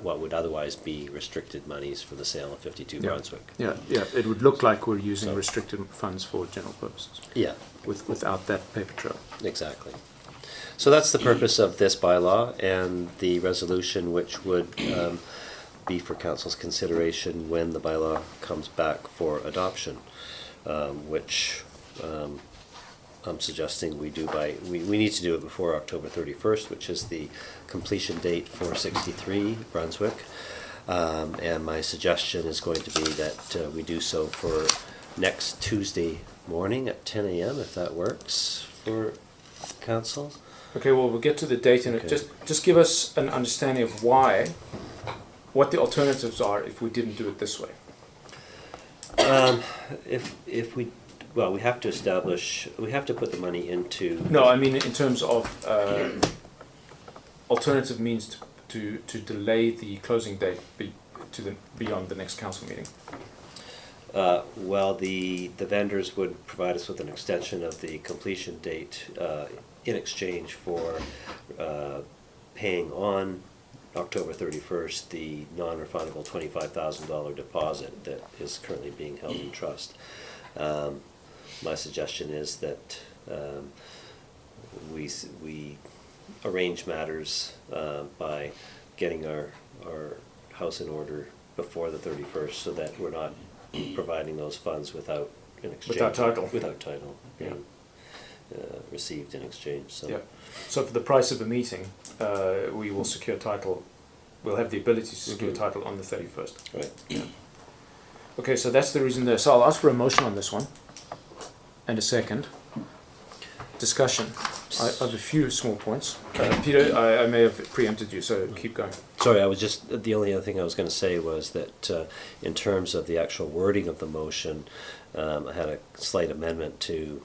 what would otherwise be restricted monies for the sale of 52 Yeah. Brunswick. Yeah, it would look like we're using So- restricted funds for general purposes, Yeah, without that paper trail. exactly. So that's the purpose of this bylaw and the resolution, which would be for council's consideration when the bylaw comes back for adoption, which I'm suggesting we do we need to do it before October 31st, which is the completion date for 63 Brunswick. And my suggestion is going to be that we do so for next Tuesday morning at 10 a.m. if that works for council. Okay, well, we'll get to the date in it. Okay. Just give us an understanding of what the alternatives are if we didn't do it this way. If we, well, we have to put the money into. No, I mean in terms of alternative means to delay the closing date beyond the next council meeting. Well, the vendors would provide us with an extension of the completion date in exchange for paying on October 31st the non-refundable $25,000 deposit that is currently being held in trust. My suggestion is that we arrange matters by getting our house in order before the 31st, so that we're not providing those funds without an exchange. Without title. Without title Yeah. being received in exchange. So. Yeah. So for the price of a meeting, we will secure title. We'll have the ability to secure title on the 31st. Right. Okay, so that's the reason there. So I'll ask for a motion on this one, and a second. Discussion. I have a few small points. Peter, I may have preempted you, so keep going. Sorry, the only other thing I was going to say was that in terms of the actual wording of the motion, I had a slight amendment to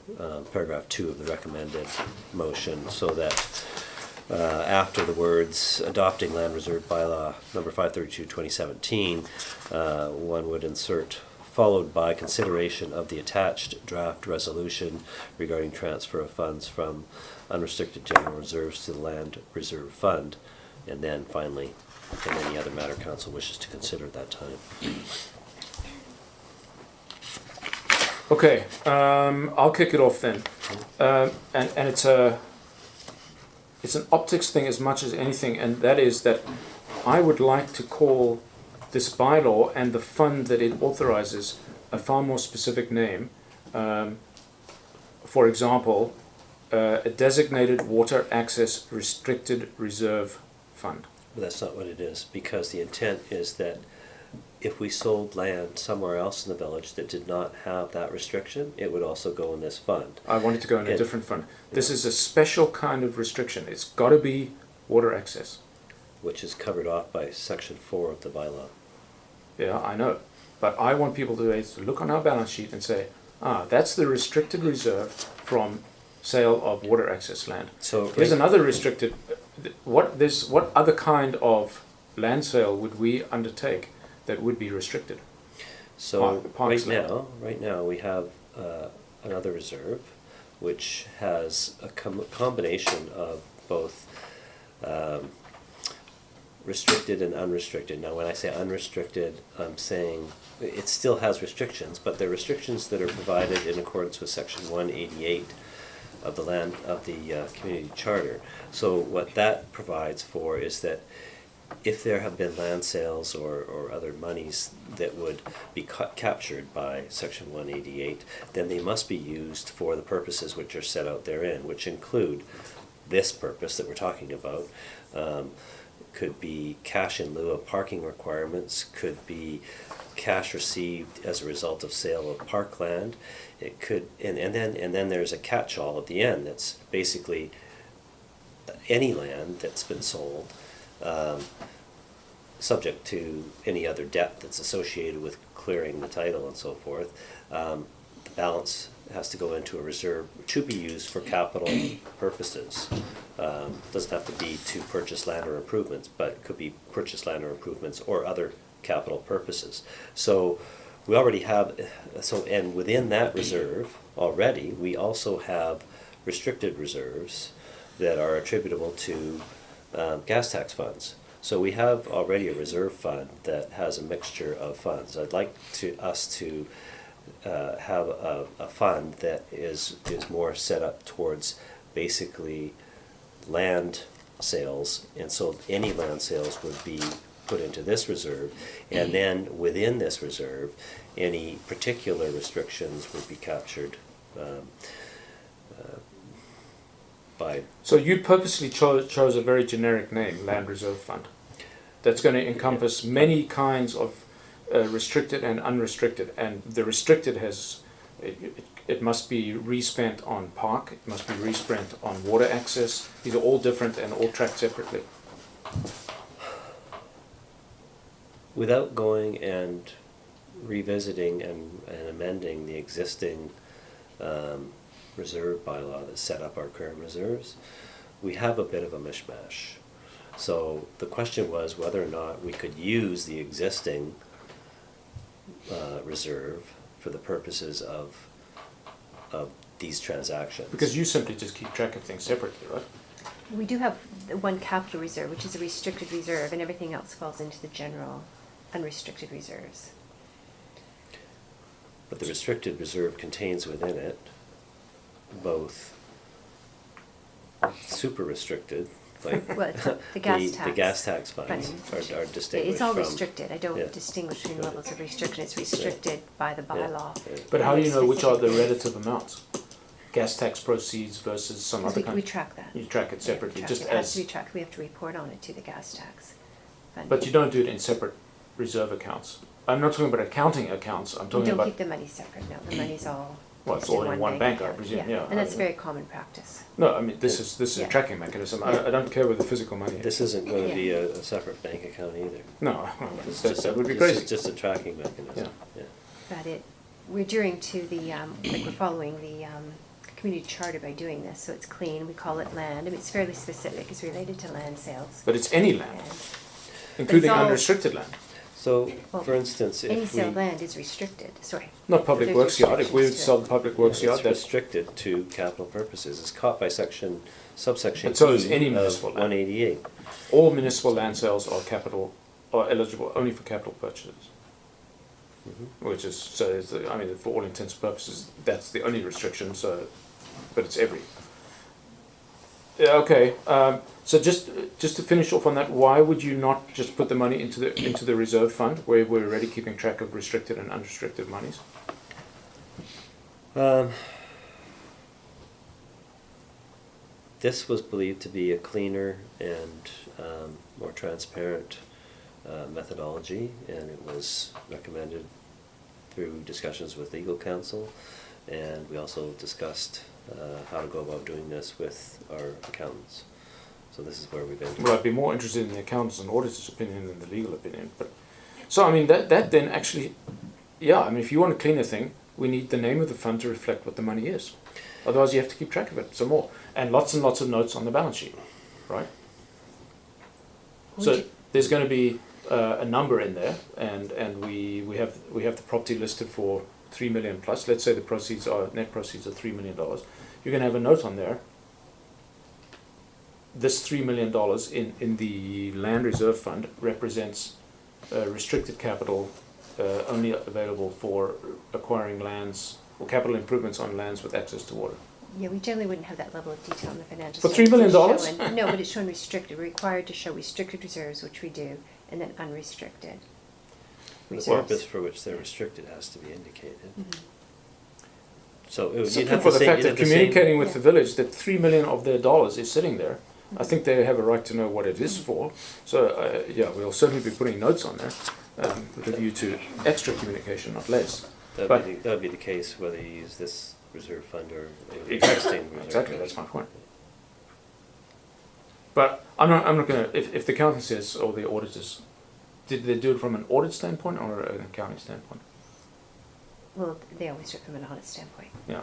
paragraph 2 of the recommended motion, so that after the words adopting land reserve bylaw number 532/2017, one would insert followed by consideration of the attached draft resolution regarding transfer of funds from unrestricted general reserves to the land reserve fund, and then finally, and any other matter council wishes to consider at that time. Okay, I'll kick it off then, and it's an optics thing as much as anything, and that is that I would like to call this bylaw and the fund that it authorizes a far more specific name. For example, a designated water access restricted reserve fund. But that's not what it is, because the intent is that if we sold land somewhere else in the village that did not have that restriction, it would also go in this fund. I want it to go in a different fund. This is a special kind of restriction. It's got to be water access. Which is covered off by section 4 of the bylaw. Yeah, I know. But I want people to look on our balance sheet and say, that's the restricted reserve from sale of water access land. So Here's another restricted, what other kind of land sale would we undertake that would be restricted? So Parks right now we have another reserve which has a combination of both restricted and unrestricted. Now when I say unrestricted, I'm saying it still has restrictions, but they're restrictions that are provided in accordance with section 188 of the community charter. So what that provides for is that if there have been land sales or other monies that would be captured by section 188, then they must be used for the purposes which are set out therein, which include this purpose that we're talking about. Could be cash in lieu of parking requirements, could be cash received as a result of sale of parkland. It could, and then there's a catch-all at the end that's basically any land that's been sold, subject to any other debt that's associated with clearing the title and so forth. The balance has to go into a reserve to be used for capital purposes. Doesn't have to be to purchase land or improvements, but it could be purchase land or improvements or other capital purposes. So we already have, so, and within that reserve already, we also have restricted reserves that are attributable to gas tax funds. So we have already a reserve fund that has a mixture of funds. I'd like us to have a fund that is more set up towards basically land sales, and so any land sales would be put into this reserve, and then within this reserve, any particular restrictions would be captured by. So you purposely chose a very generic name, Land Reserve Fund, that's going to encompass many kinds of restricted and unrestricted, and the restricted has, it must be respent on park, it must be respent on water access. These are all different and all tracked separately. Without going and revisiting and amending the existing reserve bylaw that set up our current reserves, we have a bit of a mishmash. So the question was whether or not we could use the existing reserve for the purposes of these transactions. Because you simply just keep track of things separately, right? We do have the one capital reserve, which is a restricted reserve, and everything else falls into the general unrestricted reserves. But the restricted reserve contains within it both super restricted, like Well, it's the gas the tax. gas tax funds funding. are distinguished It's all from. restricted. I don't Yeah. distinguish between levels of restriction. It's restricted by the bylaw. But how do you know which are the Specifically. relative amounts? Gas tax proceeds versus some other We kind? track that. You track it separately, Yeah, we just track it. It has as, to be tracked. We have to report on it to the gas tax funding. but you don't do it in separate reserve accounts. I'm not talking about accounting accounts, I'm We talking don't about, keep the money separate, no. The money's all well, it's just all in one bank, I account. presume, yeah. And that's very common practice. No, I mean, this is a Yeah. tracking mechanism. I don't care where the physical money is. This isn't going to Yeah. be a separate bank account either. No, It's that just that would be this crazy. is just a tracking mechanism. Yeah. But we're adhering to the, like we're following the community charter by doing this, so it's clean. We call it land. I mean, it's fairly specific. It's related to land sales. But it's any land, And including all- unrestricted land. So, Well, for instance, any if sale we, land is restricted, sorry. Not public There's works yard, if we would restrictions to sell it. the public works yard, it's that's, restricted to capital purposes, it's caught by subsection But so is E any of municipal land. 188. all municipal land sales are eligible only for capital purchases. Mhm. Which is, so, I mean, for all intents and purposes, that's the only restriction, so, but it's every. Yeah, okay, so just to finish off on that, why would you not just put the money into the reserve fund, where we're already keeping track of restricted and unrestricted monies? This was believed to be a cleaner and more transparent methodology, and it was recommended through discussions with legal counsel, and we also discussed how to go about doing this with our accountants. So this is where we've been. Well, I'd be more interested in the accountant's and auditor's opinion than the legal opinion, but, so I mean, that then actually, yeah, I mean, if you want to clean a thing, we need the name of the fund to reflect what the money is. Otherwise you have to keep track of it some more, and lots of notes on the balance sheet, right? Would So you- there's going to be a number in there, and we have the property listed for 3 million plus. Let's say the net proceeds are $3 million. You're going to have a note on there. This $3 million in the land reserve fund represents restricted capital only available for acquiring lands or capital improvements on lands with access to water. Yeah, we generally wouldn't have that level of detail in the financial For $3 statements. million? It's showing- No, but it's shown restricted. We're required to show restricted reserves, which we do, and then unrestricted The reserves. purpose for which they're restricted has to be indicated. Mhm. So it would, you'd Simply have for to the say, fact you'd of have to say- communicating with Yeah. the village that $3 million of their dollars is sitting there, I think they have a right to know what it is for. So, yeah, we'll certainly be putting notes on there with a view to extra communication, not less. That But- would be the case whether you use this reserve fund or Exactly, existing reserve. exactly, fund. that's my point. But I'm not gonna, if the accountant says, or the auditors, did they do it from an audit standpoint or an accounting standpoint? Well, they always do it from an audit standpoint. Yeah.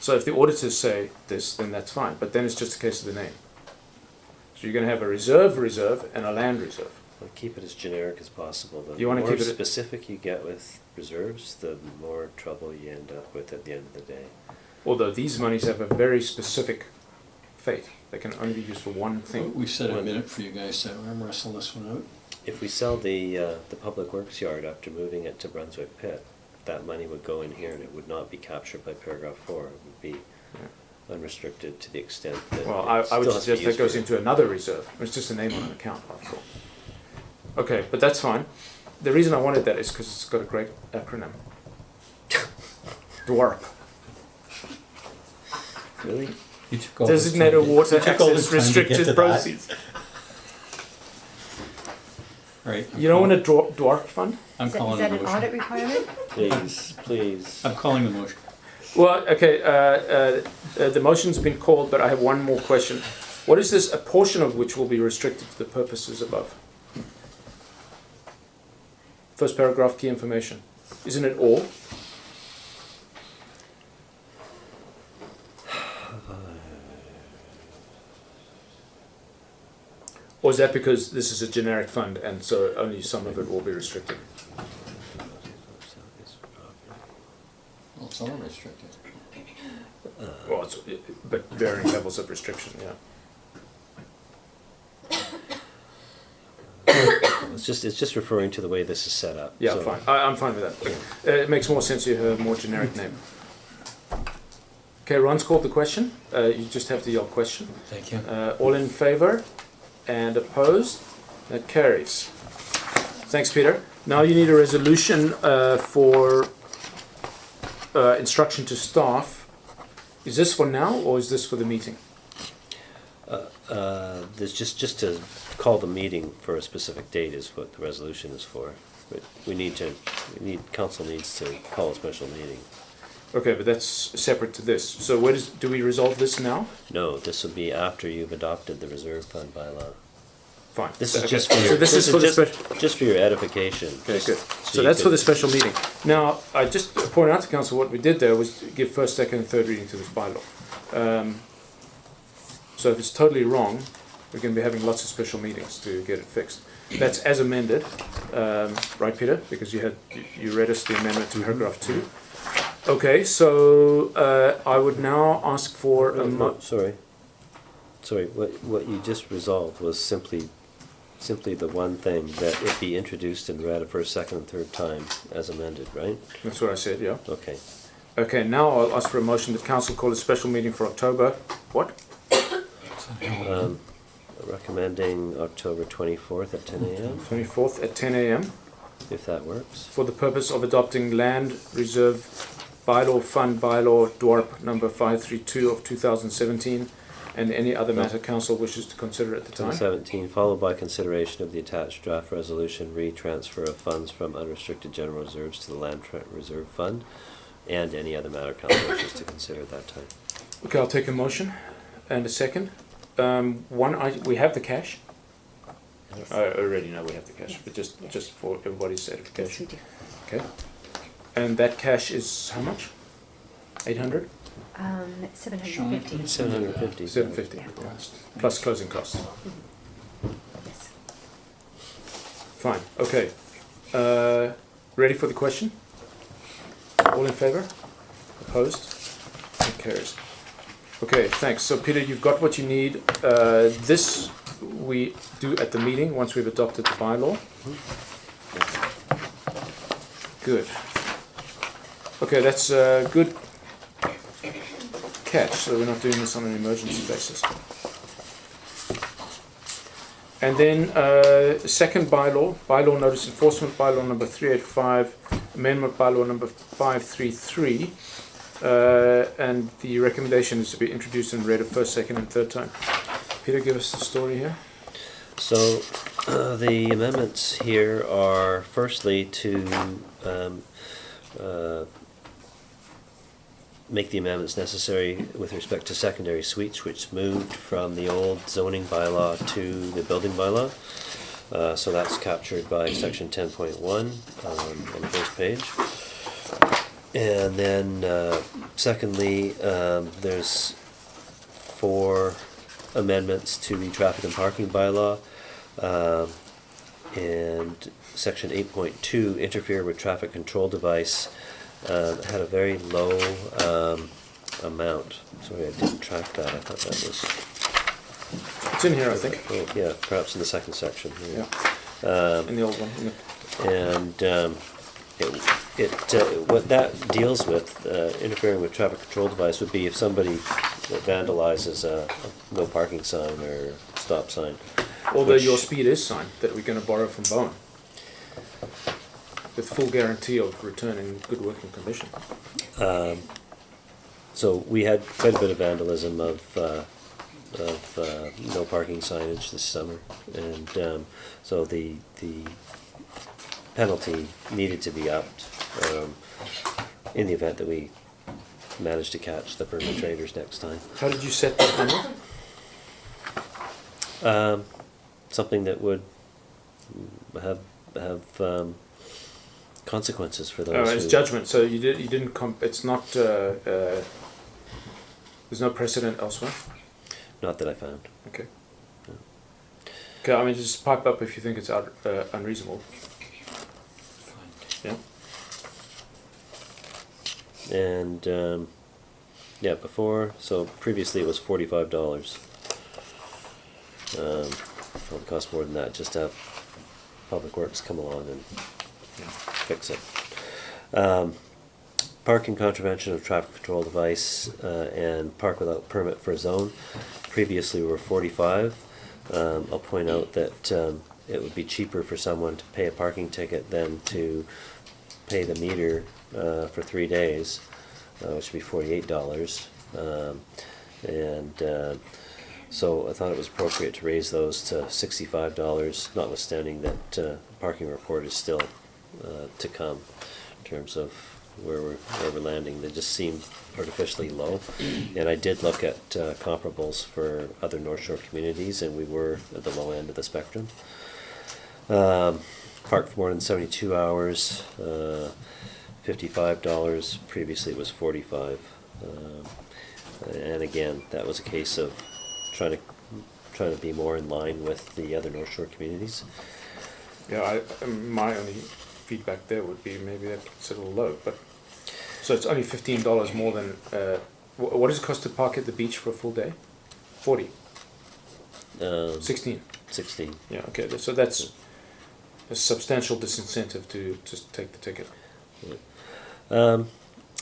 So if the auditors say this, then that's fine, but then it's just a case of the name. So you're gonna have a reserve, and a land reserve. I'll keep it as generic as possible. The You wanna more keep it- specific you get with reserves, the more trouble you end up with at the end of the day. Although these monies have a very specific fate. They can only be used for one thing. We set a minute for you guys to arm wrestle this one out. If we sell the public works yard after moving it to Brunswick Pit, that money would go in here and it would not be captured by paragraph 4. It would be unrestricted to the extent that Well, it I would still has to be suggest that used goes for- into another reserve. It's just a name on an account, after all. Okay, but that's fine. The reason I wanted that is because it's got a great acronym. DWARP. Really? You took all this time Designated to- Water you took all this Access time to get to Restricted that. Proceeds. Right. You don't want a DWARP fund? I'm Is that, calling is the that an motion. audit requirement? Please, please. I'm calling the motion. Well, okay, the motion's been called, but I have one more question. What is this, a portion of which will be restricted to the purposes above? First paragraph, key information. Isn't it all? Or is that because this is a generic fund and so only some of it will be restricted? Well, it's all restricted. Well, it's, but varying levels of restriction, yeah. It's just referring to the way this is set up. Yeah, So- fine. I'm fine with that. Okay. It makes more sense to have a more generic name. Okay, Ron's called the question. You just have to yell question. Thank you. All in favor and opposed? That carries. Thanks, Peter. Now you need a resolution for instruction to staff. Is this for now or is this for the meeting? There's just to call the meeting for a specific date is what the resolution is for. But council needs to call a special meeting. Okay, but that's separate to this. So do we resolve this now? No, this would be after you've adopted the reserve fund bylaw. Fine. This is Okay. just for So your, this is for the just for your edification. Okay, Just good. so So you that's for could- the special meeting. Now, I just point out to council what we did there was give first, second, and third reading to this bylaw. So if it's totally wrong, we're going to be having lots of special meetings to get it fixed. That's as amended, right, Peter? Because you read us the amendment to paragraph 2. Okay, so I would now ask for a Sorry. What you just resolved was simply the one thing that it be introduced and read a first, second, and third time as amended, right? That's what I said, yeah. Okay. Okay, now I'll ask for a motion that council call a special meeting for October. What? Recommending October 24th at 10 a.m. 24th at 10 a.m. if that works. for the purpose of adopting Land Reserve Bylaw Fund Bylaw DWARP number 532 of 2017 and any other matter council wishes to consider at the time. 2017, followed by consideration of the attached draft resolution, re-transfer of funds from unrestricted general reserves to the Land Reserve Fund, and any other matter council wishes to consider at that time. Okay, I'll take a motion and a second. We have the cash. I already know we have the cash, Yes. but just Yes. just for everybody's Yes, edification. we do. Okay. And that cash is how much? 800? 750. 750. 750. Yeah. Plus closing costs. Yes. Fine. Okay. Ready for the question? All in favor? Opposed? It carries. Okay, thanks. So Peter, you've got what you need. This we do at the meeting once we've adopted the bylaw. Good. Okay, that's a good catch. So we're not doing this on an emergency basis. And then second bylaw, bylaw notice enforcement, bylaw number 385, amendment bylaw number 533. And the recommendation is to be introduced and read a first, second, and third time. Peter, give us the story here. So the amendments here are firstly to make the amendments necessary with respect to secondary suites, which moved from the old zoning bylaw to the building bylaw. So that's captured by section 10.1 on the first page. And then secondly, there's 4 amendments to the traffic and parking bylaw. And section 8.2, interfere with traffic control device, had a very low amount. Sorry, I didn't track that. I thought that was, It's in here, I think. oh, yeah, perhaps in the second section. Yeah. In the old one. And what that deals with, interfering with traffic control device, would be if somebody vandalizes a no parking sign or stop sign. Although which- your speed is sign that we're going to borrow from Bowen, with full guarantee of return in good working condition. So we had quite a bit of vandalism of no parking signage this summer, and so the penalty needed to be upped in the event that we managed to catch the perpetrators next time. How did you set that number? Something that would have consequences for those. Oh, it's who, judgment. So you didn't. It's not. There's no precedent elsewhere. Not that I found. Okay. Okay. I mean, just pipe up if you think it's unreasonable. Yeah. And yeah, so previously it was $45. Probably cost more than that just to have Public Works come along and fix it. Parking contravention of traffic control device and park without permit for a zone. Previously were 45. I'll point out that it would be cheaper for someone to pay a parking ticket than to pay the meter for 3 days, which would be $48. So I thought it was appropriate to raise those to $65, notwithstanding that the parking report is still to come in terms of where we're landing. They just seem artificially low. And I did look at comparables for other North Shore communities, and we were at the low end of the spectrum. Park for more than 72 hours, $55. Previously it was $45. And again, that was a case of trying to be more in line with the other North Shore communities. Yeah. My only feedback there would be maybe that's a little low, but so it's only $15 more than. What does it cost to park at the beach for a full day? 40. 16. 16. Yeah. Okay. So that's a substantial disincentive to just take the ticket.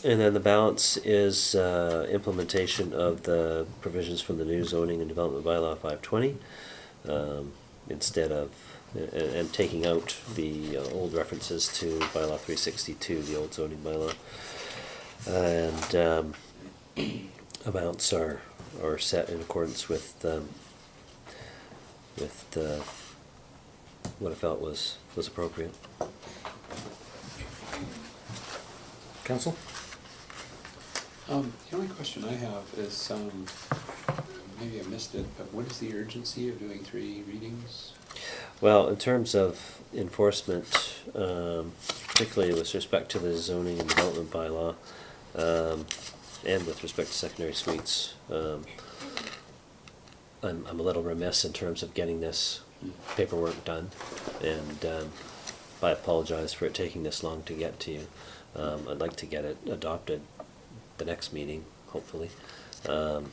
And then the balance is implementation of the provisions from the new zoning and development bylaw 520, instead of and taking out the old references to bylaw 362, the old zoning bylaw, and amounts are set in accordance with what I felt was appropriate. Council? The only question I have is, maybe I missed it, but what is the urgency of doing 3 readings? Well, in terms of enforcement, particularly with respect to the zoning and development bylaw, and with respect to secondary suites, I'm a little remiss in terms of getting this paperwork done, and I apologize for it taking this long to get to you. I'd like to get it adopted the next meeting, hopefully. So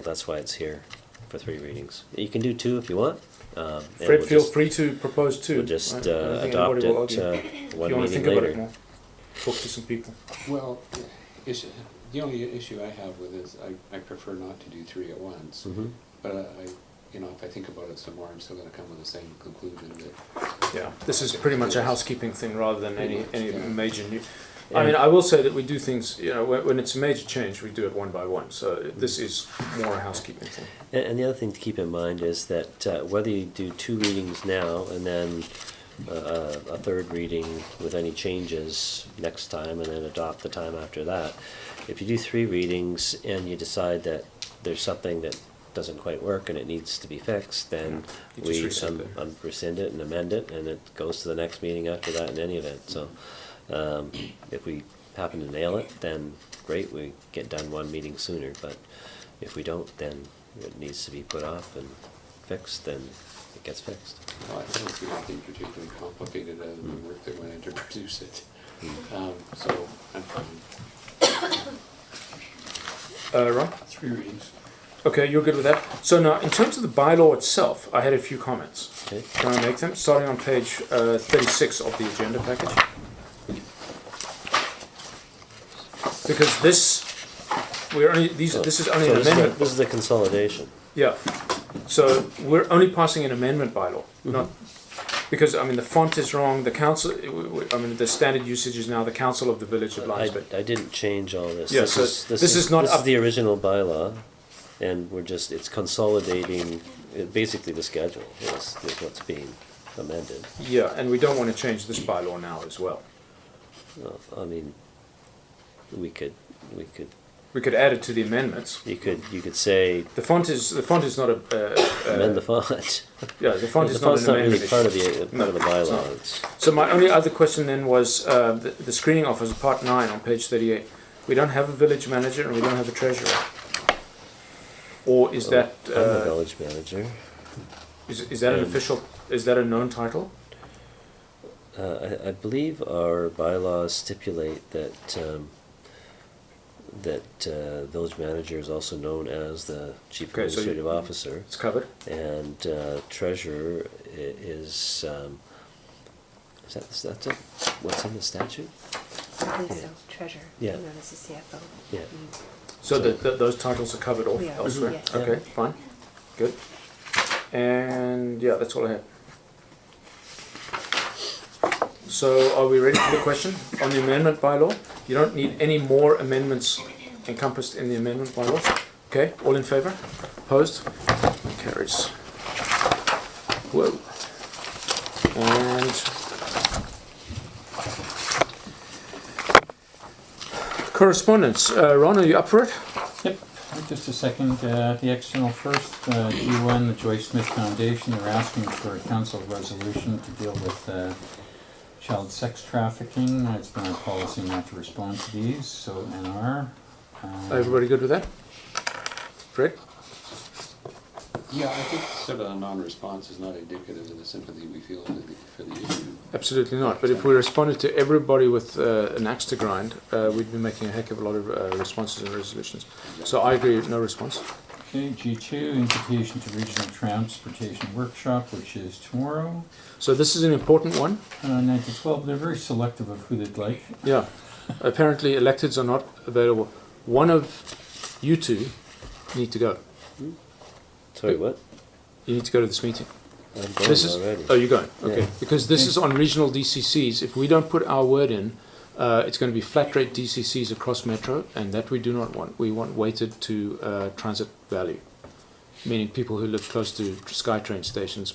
that's why it's here for 3 readings. You can do 2 if you want. And Fred, we'll feel just- free to propose 2. We'll just I don't think adopt anybody will it argue. one If you want to meeting think about it later. more, talk to some people. Well, the only issue I have with it is I prefer not to do 3 at once. Mhm. But if I think about it some more, I'm still going to come with the same conclusion that. Yeah, this is pretty much a housekeeping thing rather than any Yeah. major new. I mean, I will say that we do things. When it's a major change, we do it one by one. So this is more a housekeeping thing. And the other thing to keep in mind is that whether you do 2 readings now and then a 3rd reading with any changes next time and then adopt the time after that, if you do 3 readings and you decide that there's something that doesn't quite work and it needs to be fixed, then You we just rescind it. rescind it and amend it, and it goes to the next meeting after that in any event. So if we happen to nail it, then great, we get done 1 meeting sooner. But if we don't, then it needs to be put off and fixed, then it gets fixed. Well, I don't see anything particularly complicated other than the work that went in to produce it. So I'm fine. Ron? 3 readings. Okay, you're good with that. So now, in terms of the bylaw itself, I had a few comments. Okay. Can I make them? Starting on page 36 of the agenda package. Because this, this is only So an amendment. this is the consolidation. Yeah. So we're only passing an amendment bylaw, not because I mean the font is wrong. The council, I mean the standard usage is now the council of the village of Lions Bay. I didn't change all this. Yeah, This so is- this is not This up- is the original bylaw, and it's consolidating, basically the schedule is what's being amended. Yeah, and we don't want to change this bylaw now as well. I mean, we could, We could add it to the amendments. you could say, The font is not a. amend the font. Yeah, the font The is not font's an not really amendment. part of issue. the No, it's not. bylaw. It's- So my only other question then was the screening officer, part 9 on page 38. We don't have a village manager and we don't have a treasurer. Or is that I'm the village manager. is that an and- official? Is that a known title? I believe our bylaws stipulate that village manager is also known as the chief Okay, so administrative officer, It's covered. and treasurer is that what's in the statute? I believe so, treasurer, Yeah. known as the CFO. Yeah. So those titles are covered off Yeah. elsewhere. Yes. Okay, fine, good. And yeah, that's all I had. So are we ready for the question on the amendment bylaw? You don't need any more amendments encompassed in the amendment bylaw. Okay, all in favour? Opposed? Carries. Whoa. And correspondence. Ron, are you up for it? Yep, just a second, the external first, G1, the Joyce Smith Foundation, they're asking for a council resolution to deal with child sex trafficking. It's been our policy not to respond to these, so NR. Everybody good with that? Fred? Yeah, I think sort of a non-response is not indicative of the sympathy we feel for the issue. Absolutely not. But if we responded to everybody with an axe to grind, we'd be making a heck of a lot of responses and resolutions. So I agree, no response. Okay, G2, invitation to regional transportation workshop, which is tomorrow, So this is an important one. 9 to 12. They're very selective of who they'd like. Yeah. Apparently electeds are not available. One of you two need to go. Sorry, what? You need to go to this meeting. I'm going This is, already. oh, you're going, okay. Yeah. Because this is on regional DCCs. If we don't put our word in, it's going to be flat rate DCCs across Metro, and that we do not want. We want weighted to transit value, meaning people who live close to SkyTrain stations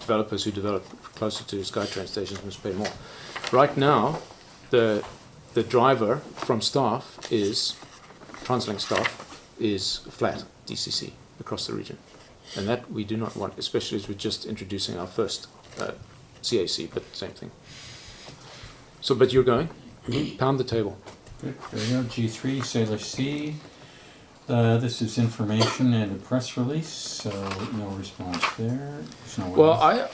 developers who develop closer to SkyTrain stations must pay more. Right now, the driver from staff is, Translink staff, is flat DCC across the region. And that we do not want, especially as we're just introducing our first CAC, but same thing. So, but you're going? Pound the table. Good, there we go. G3, Sailor C. This is information and a press release, so no response there. There's no Well, one.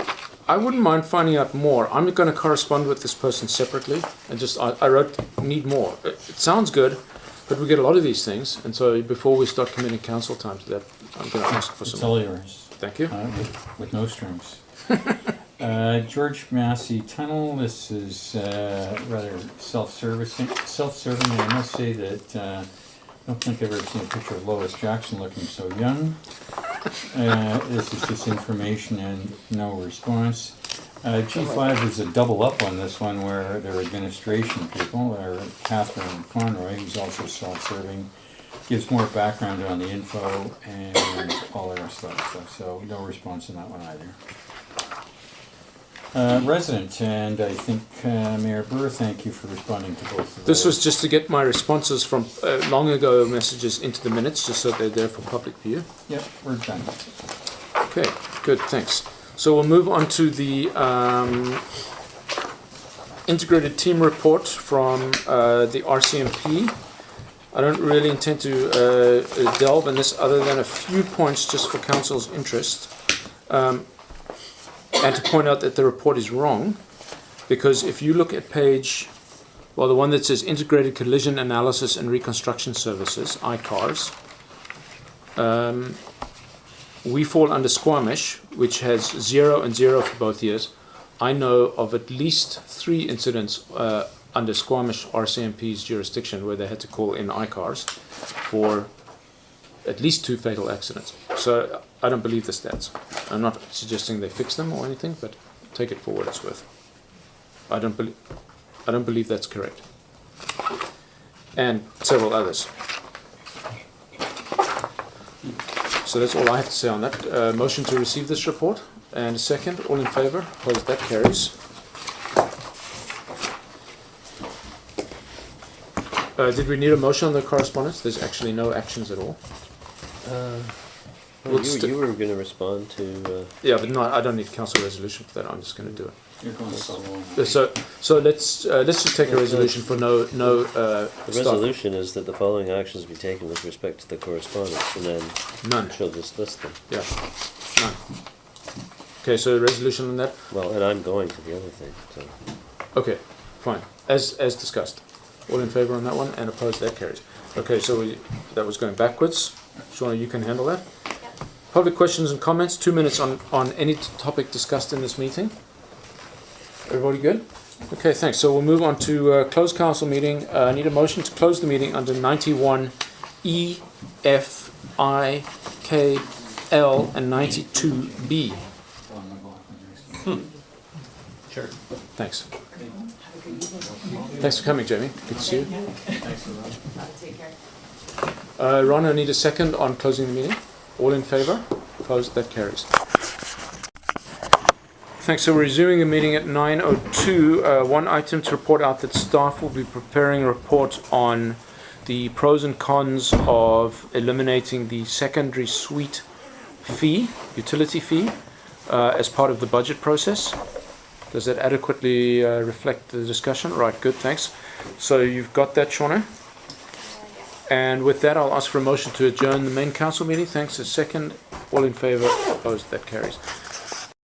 I wouldn't mind finding out more. I'm going to correspond with this person separately, and just I wrote need more. It sounds good, but we get a lot of these things, and so before we start committing council time to that, I'm going to ask for It's some. all yours, Thank you. with no strings. George Massey Tunnel, this is rather self-serving, and I must say that I don't think I've ever seen a picture of Lois Jackson looking so young. This is just information and no response. G5 is a double up on this one where their administration people, or Catherine Conroy, who's also self-serving, gives more background on the info and all the rest of that stuff, so no response on that one either. Resident, and I think Mayor Burr, thank you for responding to both of those. This was just to get my responses from long ago messages into the minutes, just so they're there for public view. Yep, we're done. Okay, good, thanks. So we'll move on to the integrated team report from the Rcmp. I don't really intend to delve in this other than a few points just for council's interest. and to point out that the report is wrong, because if you look at page, well, the one that says Integrated Collision Analysis and Reconstruction Services, ICARS, we fall under Squamish, which has 0 and 0 for both years. I know of at least 3 incidents under Squamish RCMP's jurisdiction where they had to call in ICARS for at least 2 fatal accidents. So I don't believe the stats. I'm not suggesting they fix them or anything, but take it for what it's worth. I don't believe that's correct. And several others. So that's all I have to say on that. Motion to receive this report, and a second. All in favour? Opposed? That carries. Did we need a motion on the correspondence? There's actually no actions at all. Well, you were going to respond to... Yeah, but no, I don't need council resolution for that. I'm just going to do it. You're going solo. So let's just take a resolution for no The stuff. resolution is that the following actions be taken with respect to the correspondence, and then None. she'll just list them. Yeah, none. Okay, so resolution on that. Well, and I'm going to the other thing, so... Okay, fine. As discussed. All in favour on that one, and opposed? That carries. Okay, so that was going backwards. Shauna, you can handle that. Yep. Public questions and comments. 2 minutes on any topic discussed in this meeting. Everybody good? Okay, thanks. So we'll move on to closed council meeting. I need a motion to close the meeting under 91E, F, I, K, L, and 92B. Sure. Thanks. Thanks for coming, Jamie. Good to see you. Ron, I need a second on closing the meeting. All in favour? Opposed? That carries. Thanks. So we're resuming the meeting at 9:02. One item to report out that staff will be preparing a report on the pros and cons of eliminating the secondary suite fee, utility fee, as part of the budget process. Does that adequately reflect the discussion? Right, good, thanks. So you've got that, Shauna? And with that, I'll ask for a motion to adjourn the main council meeting. Thanks. A second. All in favour? Opposed? That carries.